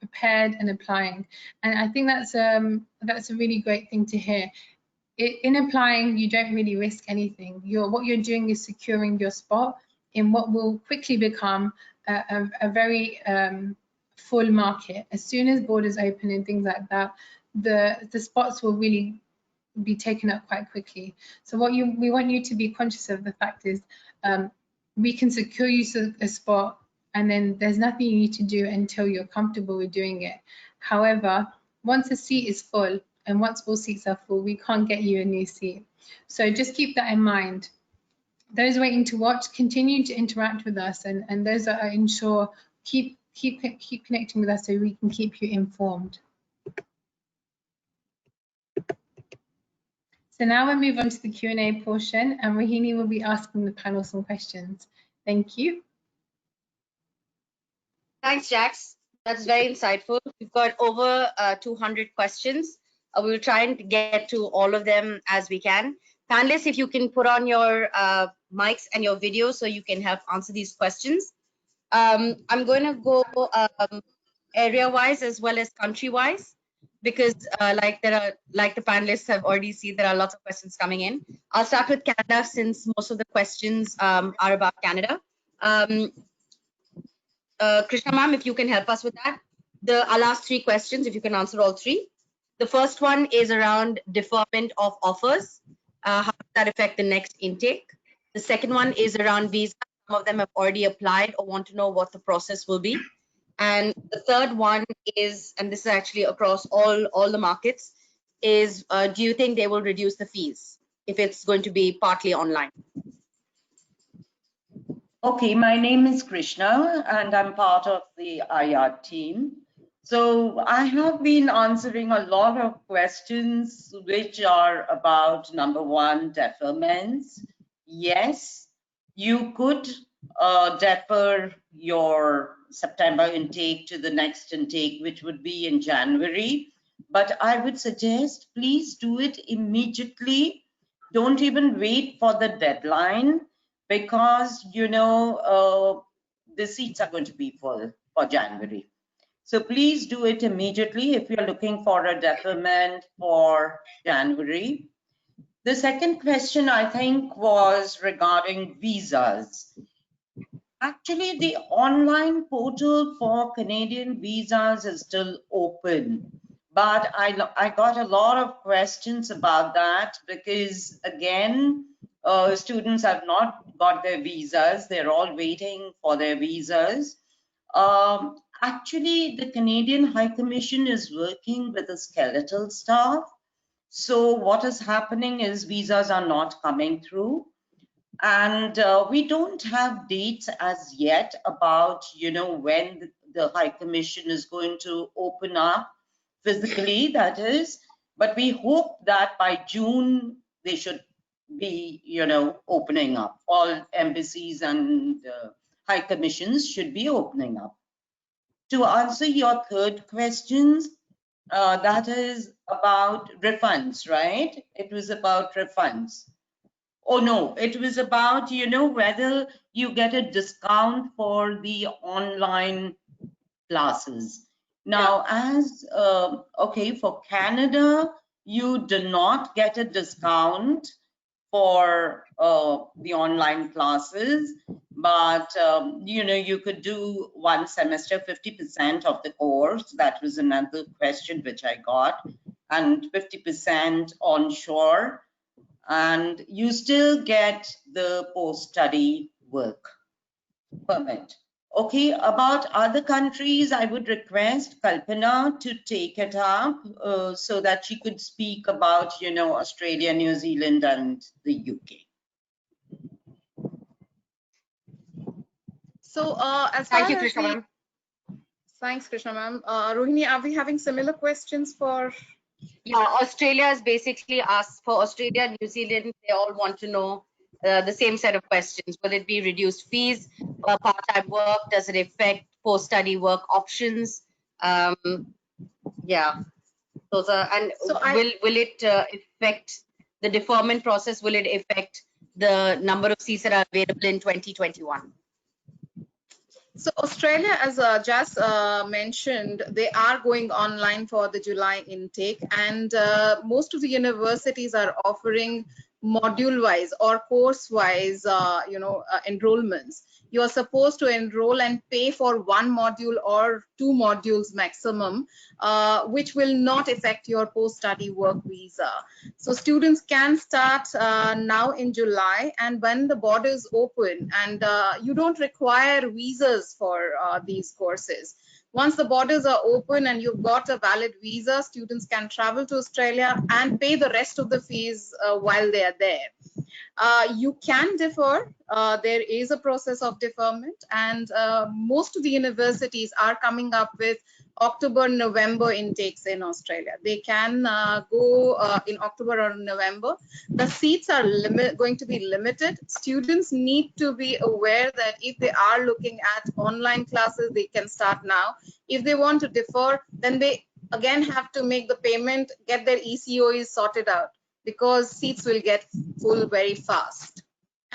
prepared and applying. And I think that's a really great thing to hear. In applying, you don't really risk anything. What you're doing is securing your spot in what will quickly become a very full market. As soon as borders open and things like that, the spots will really be taken up quite quickly. So we want you to be conscious of the fact is we can secure you a spot, and then there's nothing you need to do until you're comfortable with doing it. However, once a seat is full, and once all seats are full, we can't get you a new seat. So just keep that in mind. Those waiting to watch, continue to interact with us, and those that are unsure, keep connecting with us so we can keep you informed. So now we'll move on to the Q&A portion, and Rohini will be asking the panel some questions. Thank you. Thanks, Jax. That's very insightful. We've got over 200 questions. We'll try and get to all of them as we can. Panelists, if you can put on your mics and your video so you can help answer these questions. I'm going to go area-wise as well as country-wise, because like the panelists have already seen, there are lots of questions coming in. I'll start with Canada since most of the questions are about Canada. Krishna ma'am, if you can help us with that. I'll ask 3 questions, if you can answer all 3. The first one is around deferment of offers. How does that affect the next intake? The second one is around visa. Some of them have already applied or want to know what the process will be. And the third one is, and this is actually across all the markets, is do you think they will reduce the fees if it's going to be partly online? Okay, my name is Krishna and I'm part of the IR team. So I have been answering a lot of questions which are about, number one, deferments. Yes, you could defer your September intake to the next intake, which would be in January. But I would suggest, please do it immediately. Don't even wait for the deadline, because, you know, the seats are going to be full for January. So please do it immediately if you're looking for a deferment for January. The second question, I think, was regarding visas. Actually, the online portal for Canadian visas is still open, but I got a lot of questions about that because, again, students have not got their visas. They're all waiting for their visas. Actually, the Canadian High Commission is working with a skeletal staff. So what is happening is visas are not coming through. And we don't have dates as yet about, you know, when the High Commission is going to open up physically, that is. But we hope that by June, they should be, you know, opening up. All embassies and high commissions should be opening up. To answer your third question, that is about refunds, right? It was about refunds. Oh no, it was about, you know, whether you get a discount for the online classes. Now, as, okay, for Canada, you do not get a discount for the online classes, but you know, you could do one semester 50% of the course. That was another question which I got, and 50% onshore, and you still get the post-study work permit. Okay, about other countries, I would request Kalpana to take it up so that she could speak about, you know, Australia, New Zealand, and the UK. So as Thank far you, as Krishna ma'am. Thanks, Krishna ma'am. Rohini, are we having similar questions for? Yeah, Australia is basically asked for Australia, New Zealand. They all want to know the same set of questions. Will it be reduced fees, part-time work? Does it affect post-study work options? Yeah, those are. And So will it affect the deferment process? Will it affect the number of seats that are available in 2021? So Australia, as Jas mentioned, they are going online for the July intake, and most of the universities are offering module-wise or course-wise, enrollments. You are supposed to enroll and pay for one module or two modules maximum, which will not affect your post-study work visa. So students can start now in July, and when the borders open, and you don't require visas for these courses. Once the borders are open and you've got a valid visa, students can travel to Australia and pay the rest of the fees while they are there. You can defer. There is a process of deferment, and most of the universities are coming up with October, November intakes in Australia. They can go in October or November. The seats are going to be limited. Students need to be aware that if they are looking at online classes, they can start now. If they want to defer, then they again have to make the payment, get their ECOEs sorted out, because seats will get full very fast.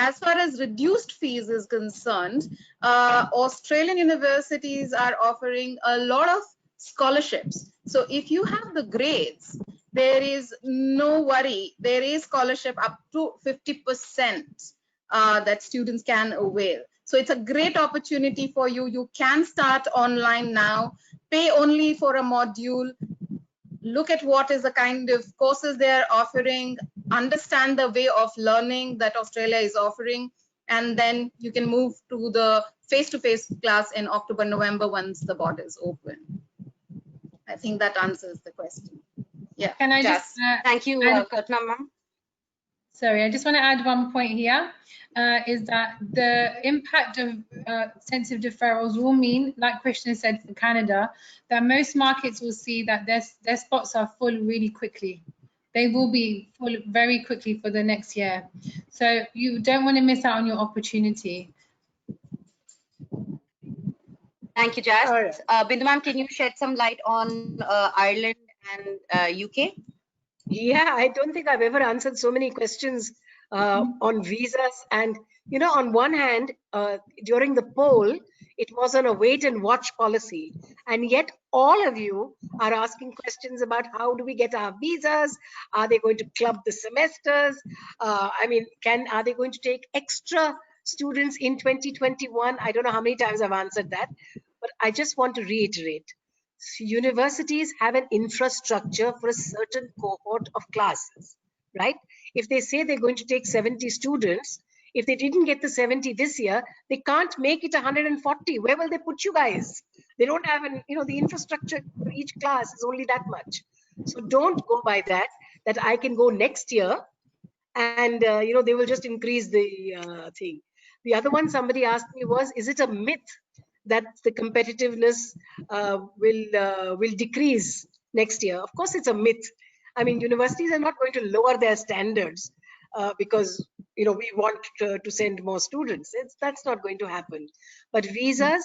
As far as reduced fees is concerned, Australian universities are offering a lot of scholarships. So if you have the grades, there is no worry. There is scholarship up to 50% that students can avail. So it's a great opportunity for you. You can start online now, pay only for a module, look at what is the kind of courses they are offering, understand the way of learning that Australia is offering, and then you can move to the face-to-face class in October, November once the borders open. I think that answers the question. Yeah. Can I just thank you, Kalpana ma'am. Sorry, I just want to add one point here, is that the impact of sensitive deferrals will mean, like Krishna said for Canada, that most markets will see that their spots are full really quickly. They will be full very quickly for the next year. So you don't want to miss out on your opportunity. Thank you, Jas. Bindu ma'am, can you shed some light on Ireland and UK? Yeah, I don't think I've ever answered so many questions on visas. And, you know, on one hand, during the poll, it was on a wait and watch policy. And yet all of you are asking questions about how do we get our visas? Are they going to club the semesters? I mean, are they going to take extra students in 2021? I don't know how many times I've answered that, but I just want to reiterate. Universities have an infrastructure for a certain cohort of classes, right? If they say they're going to take 70 students, if they didn't get the 70 this year, they can't make it 140. Where will they put you guys? They don't have the infrastructure for each class is only that much. So don't go by that I can go next year and, they will just increase the thing. The other one somebody asked me was, is it a myth that the competitiveness will decrease next year? Of course, it's a myth. I mean, universities are not going to lower their standards because we want to send more students. That's not going to happen. But visas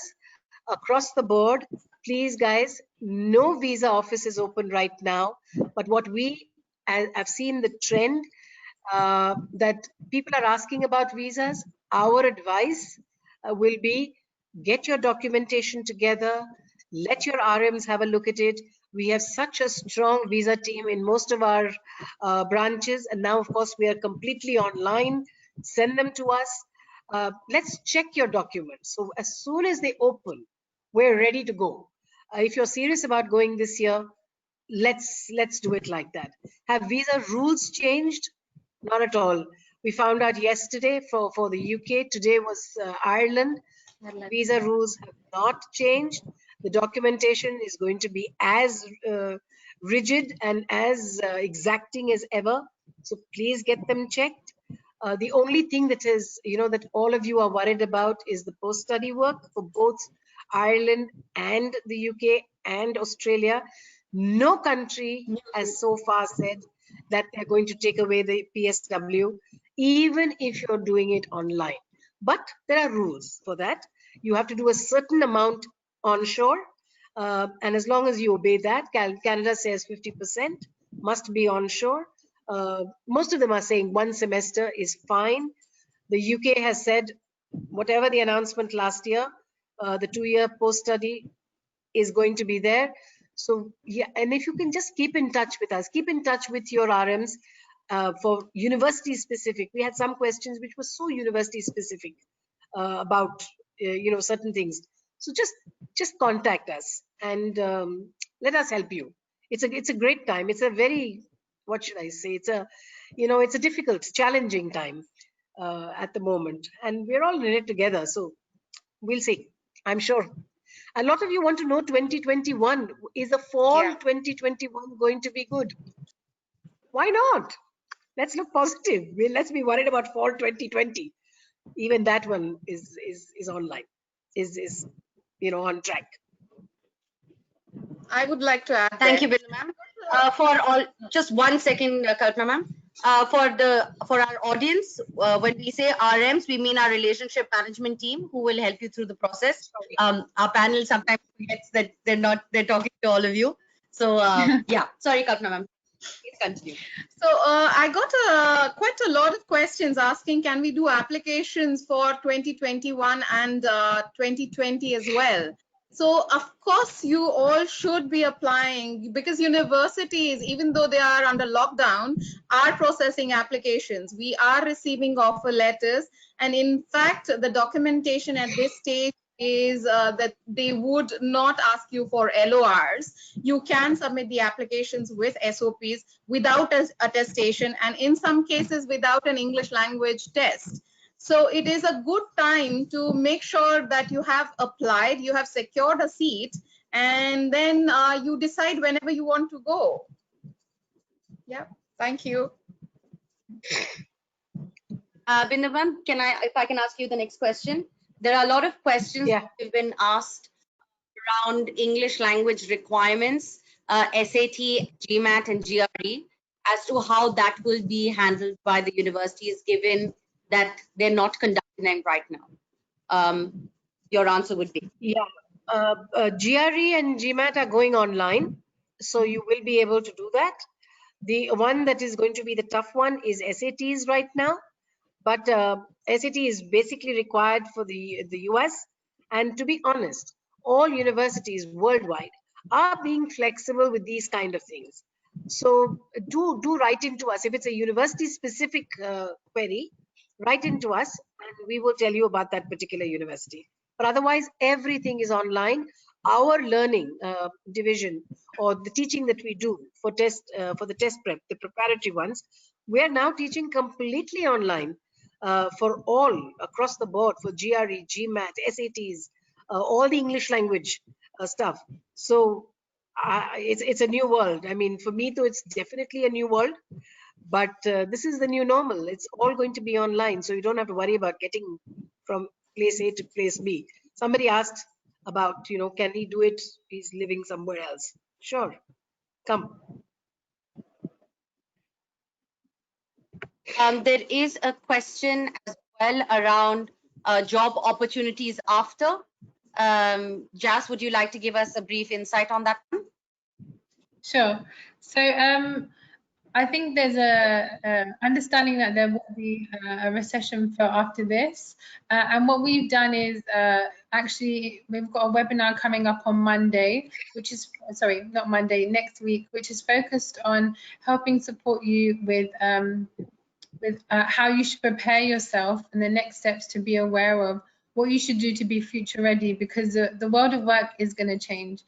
across the board, please, guys, no visa office is open right now. But what I've seen the trend that people are asking about visas. Our advice will be, get your documentation together, let your RMs have a look at it. We have such a strong visa team in most of our branches, and now of course we are completely online. Send them to us. Let's check your documents. So as soon as they open, we're ready to go. If you're serious about going this year, let's do it like that. Have visa rules changed? Not at all. We found out yesterday for the UK. Today was Ireland. Visa rules have not changed. The documentation is going to be as rigid and as exacting as ever. So please get them checked. The only thing that is, that all of you are worried about is the post-study work for both Ireland and the UK and Australia. No country has so far said that they're going to take away the PSW, even if you're doing it online. But there are rules for that. You have to do a certain amount onshore. And as long as you obey that, Canada says 50% must be onshore. Most of them are saying 1 semester is fine. The UK has said, whatever the announcement last year, The 2-year post-study is going to be there. So yeah, and if you can just keep in touch with us, keep in touch with your RMs for university specific. We had some questions which were so university specific about certain things. So just contact us and let us help you. It's a great time. It's a very, what should I say? It's a difficult, challenging time at the moment, and we're all in it together. So we'll see. I'm sure. A lot of you want to know 2021. Is the fall 2021 going to be good? Why not? Let's look positive. Let's be worried about fall 2020. Even that one is online, is on track. I would like to add. Thank you, Bindu ma'am. Just 1 second, Kalpana ma'am. For our audience, when we say RMs, we mean our relationship management team who will help you through the process. Our panel sometimes forgets that they're talking to all of you. So yeah, sorry, Kalpana ma'am. Please continue. So I got quite a lot of questions asking, can we do applications for 2021 and 2020 as well? So of course you all should be applying, because universities, even though they are under lockdown, are processing applications. We are receiving offer letters, and in fact the documentation at this stage is that they would not ask you for LORs. You can submit the applications with SOPs without attestation, and in some cases without an English language test. So it is a good time to make sure that you have applied, you have secured a seat, and then you decide whenever you want to go. Yeah, thank you. Bindu ma'am, if I can ask you the next question? There are a lot of questions that have been asked around English language requirements, SAT, GMAT, and GRE, as to how that will be handled by the universities, given that they're not conducting them right now. Your answer would be? Yeah, GRE and GMAT are going online, so you will be able to do that. The one that is going to be the tough one is SATs right now, but SAT is basically required for the US. And to be honest, all universities worldwide are being flexible with these kind of things. So do write into us. If it's a university specific query, write into us and we will tell you about that particular university. But otherwise, everything is online. Our learning division, or the teaching that we do for the test prep, the preparatory ones, we are now teaching completely online for all across the board, for GRE, GMAT, SATs, all the English language stuff. So it's a new world. I mean, for me too, it's definitely a new world. But this is the new normal. It's all going to be online, so you don't have to worry about getting from place A to place B. Somebody asked about, can he do it? He's living somewhere else. Sure, come. There is a question as well around job opportunities after. Jas, would you like to give us a brief insight on that one? Sure. So I think there's a understanding that there will be a recession for after this. And what we've done is actually we've got a webinar coming up on Monday, which is, sorry, not Monday, next week, which is focused on helping support you with how you should prepare yourself and the next steps to be aware of what you should do to be future ready, because the world of work is going to change.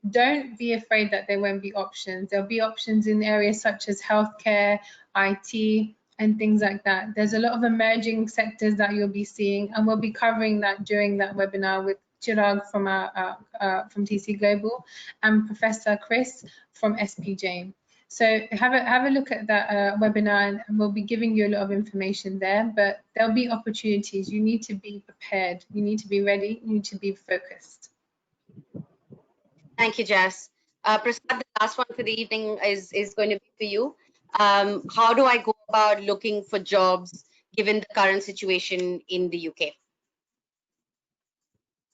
Don't be afraid that there won't be options. There'll be options in areas such as healthcare, IT, and things like that. There's a lot of emerging sectors that you'll be seeing, and we'll be covering that during that webinar with Chirag from TC Global and Professor Chris from SPJ. So have a look at that webinar, and we'll be giving you a lot of information there, but there'll be opportunities. You need to be prepared. You need to be ready. You need to be focused. Thank you, Jas. Prasad, the last one for the evening is going to be for you. How do I go about looking for jobs given the current situation in the UK?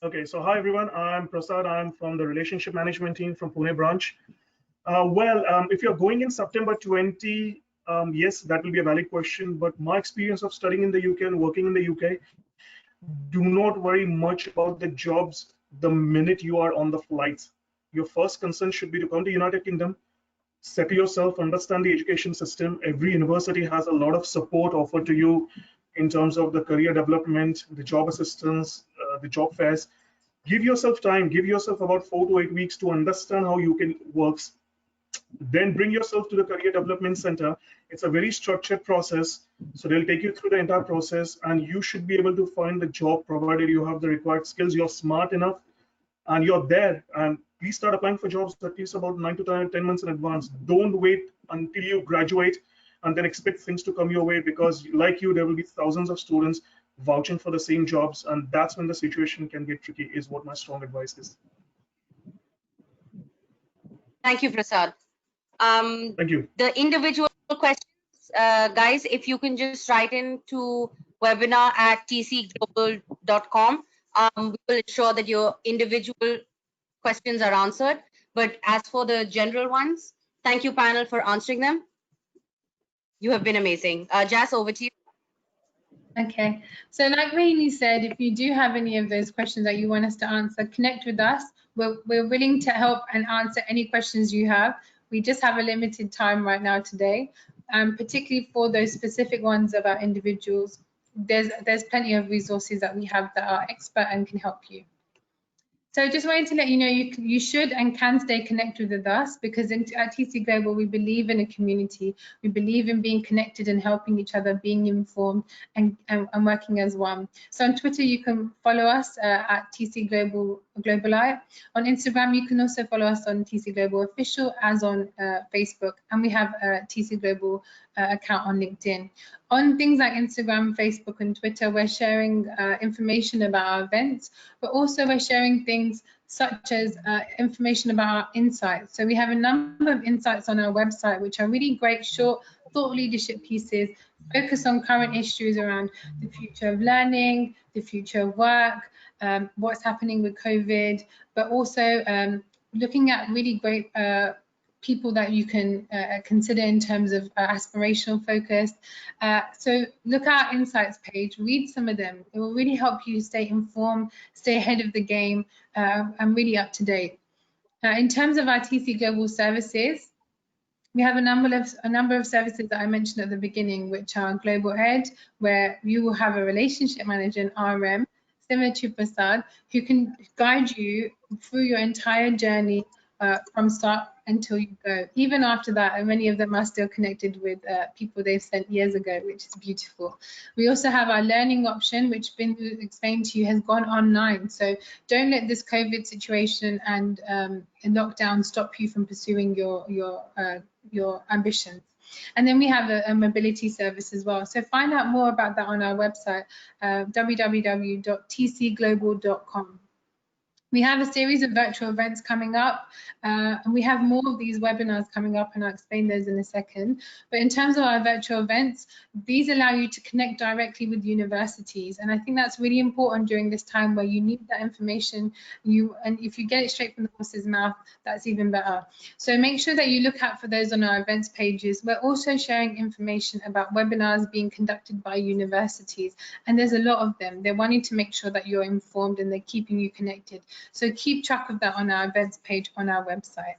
Okay, so hi everyone, I'm Prasad. I'm from the relationship management team from Pune branch. If you're going in September 20, yes, that will be a valid question. But my experience of studying in the UK and working in the UK, do not worry much about the jobs the minute you are on the flights. Your first concern should be to come to United Kingdom, settle yourself, understand the education system. Every university has a lot of support offered to you in terms of the career development, the job assistance, the job fairs. Give yourself time, give yourself about 4 to 8 weeks to understand how UK works. Then bring yourself to the career development center. It's a very structured process. So they'll take you through the entire process and you should be able to find the job provided you have the required skills, you're smart enough and you're there. And please start applying for jobs at least about 9 to 10 months in advance. Don't wait until you graduate and then expect things to come your way, because like you, there will be thousands of students vouching for the same jobs. And that's when the situation can get tricky, is what my strong advice is. Thank you, Prasad. Thank you. The individual questions, guys, if you can just write into webinar@tcglobal.com. We will ensure that your individual questions are answered. But as for the general ones, thank you, panel, for answering them. You have been amazing. Jas, over to you. Okay, so like Rainy said, if you do have any of those questions that you want us to answer, connect with us. We're willing to help and answer any questions you have. We just have a limited time right now today, particularly for those specific ones about individuals. There's plenty of resources that we have that are expert and can help you. So just wanted to let you know you should and can stay connected with us, because at TC Global, we believe in a community. We believe in being connected and helping each other, being informed and working as one. So on Twitter, you can follow us at TC Globalite. On Instagram, you can also follow us on TC Global Official, as on Facebook. And we have a TC Global account on LinkedIn. On things like Instagram, Facebook, and Twitter, we're sharing information about our events, but also we're sharing things such as information about our insights. So we have a number of insights on our website, which are really great, short, thought leadership pieces, focus on current issues around the future of learning, the future of work, what's happening with COVID, but also looking at really great people that you can consider in terms of aspirational focus. So look at our insights page, read some of them. It will really help you stay informed, stay ahead of the game, and really up to date. In terms of our TC Global services, we have a number of services that I mentioned at the beginning, which are Global Ed, where you will have a relationship manager, an RM, similar to Prasad, who can guide you through your entire journey from start until you go. Even after that, many of them are still connected with people they've sent years ago, which is beautiful. We also have our learning option, which Bindu explained to you has gone online. So don't let this COVID situation and lockdown stop you from pursuing your ambitions. And then we have a mobility service as well. So find out more about that on our website, www.tcglobal.com. We have a series of virtual events coming up, and we have more of these webinars coming up, and I'll explain those in a second. But in terms of our virtual events, these allow you to connect directly with universities, and I think that's really important during this time where you need that information. And if you get it straight from the horse's mouth, that's even better. So make sure that you look out for those on our events pages. We're also sharing information about webinars being conducted by universities, and there's a lot of them. They're wanting to make sure that you're informed and they're keeping you connected. So keep track of that on our events page on our website.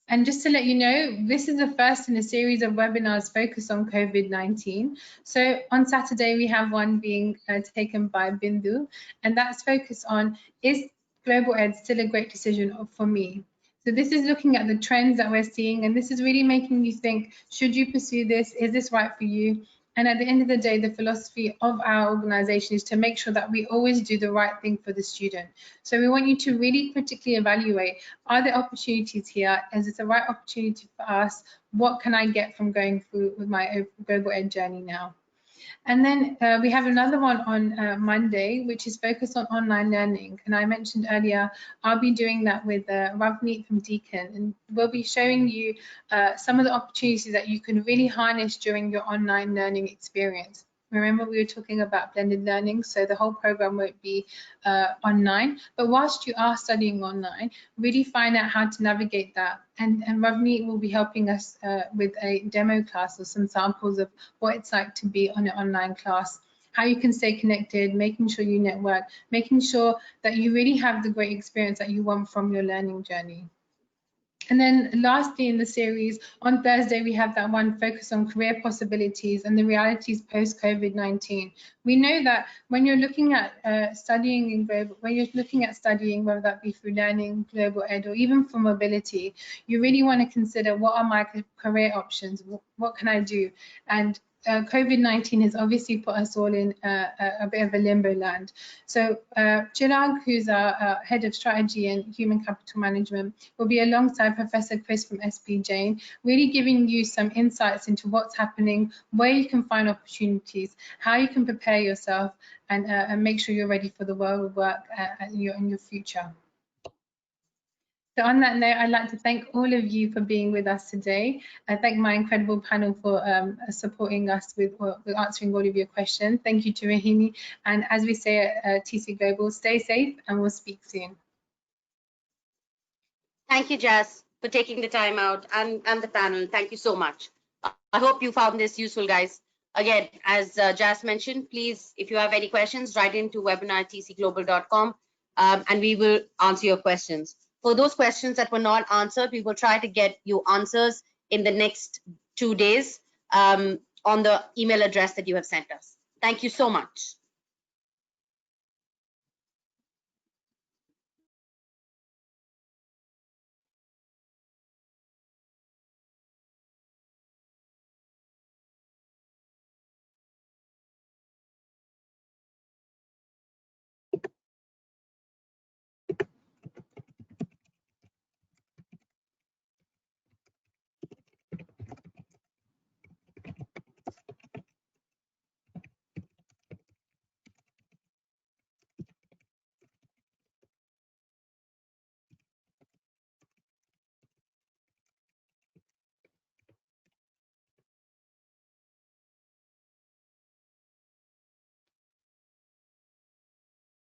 And just to let you know, this is the first in a series of webinars focused on COVID-19. So on Saturday, we have one being taken by Bindu, and that's focused on, is Global Ed still a great decision for me? So this is looking at the trends that we're seeing, and this is really making you think, should you pursue this? Is this right for you? And at the end of the day, the philosophy of our organization is to make sure that we always do the right thing for the student. So we want you to really critically evaluate, are there opportunities here? Is this the right opportunity for us? What can I get from going through with my Global Ed journey now? And then we have another one on Monday, which is focused on online learning. And I mentioned earlier, I'll be doing that with Ravneet from Deakin, and we'll be showing you some of the opportunities that you can really harness during your online learning experience. Remember, we were talking about blended learning, so the whole program won't be online. But whilst you are studying online, really find out how to navigate that. And Ravneet will be helping us with a demo class or some samples of what it's like to be on an online class, how you can stay connected, making sure you network, making sure that you really have the great experience that you want from your learning journey. And then lastly in the series, on Thursday, we have that one focus on career possibilities and the realities post-COVID-19. We know that when you're looking at studying in global, when you're looking at studying, whether that be through learning, global ed, or even for mobility, you really want to consider what are my career options, what can I do? And COVID-19 has obviously put us all in a bit of a limbo land. So Chirag, who's our head of strategy and human capital management, will be alongside Professor Chris from SP Jain, really giving you some insights into what's happening, where you can find opportunities, how you can prepare yourself, and make sure you're ready for the world of work in your future. So on that note, I'd like to thank all of you for being with us today. I thank my incredible panel for supporting us with answering all of your questions. Thank you to Rahini. And as we say at TC Global, stay safe and we'll speak soon. Thank you, Jess, for taking the time out, and the panel. Thank you so much. I hope you found this useful, guys. Again, as Jess mentioned, please, if you have any questions, write into webinar@tcglobal.com and we will answer your questions. For those questions that were not answered, we will try to get you answers in the next 2 days on the email address that you have sent us. Thank you so much.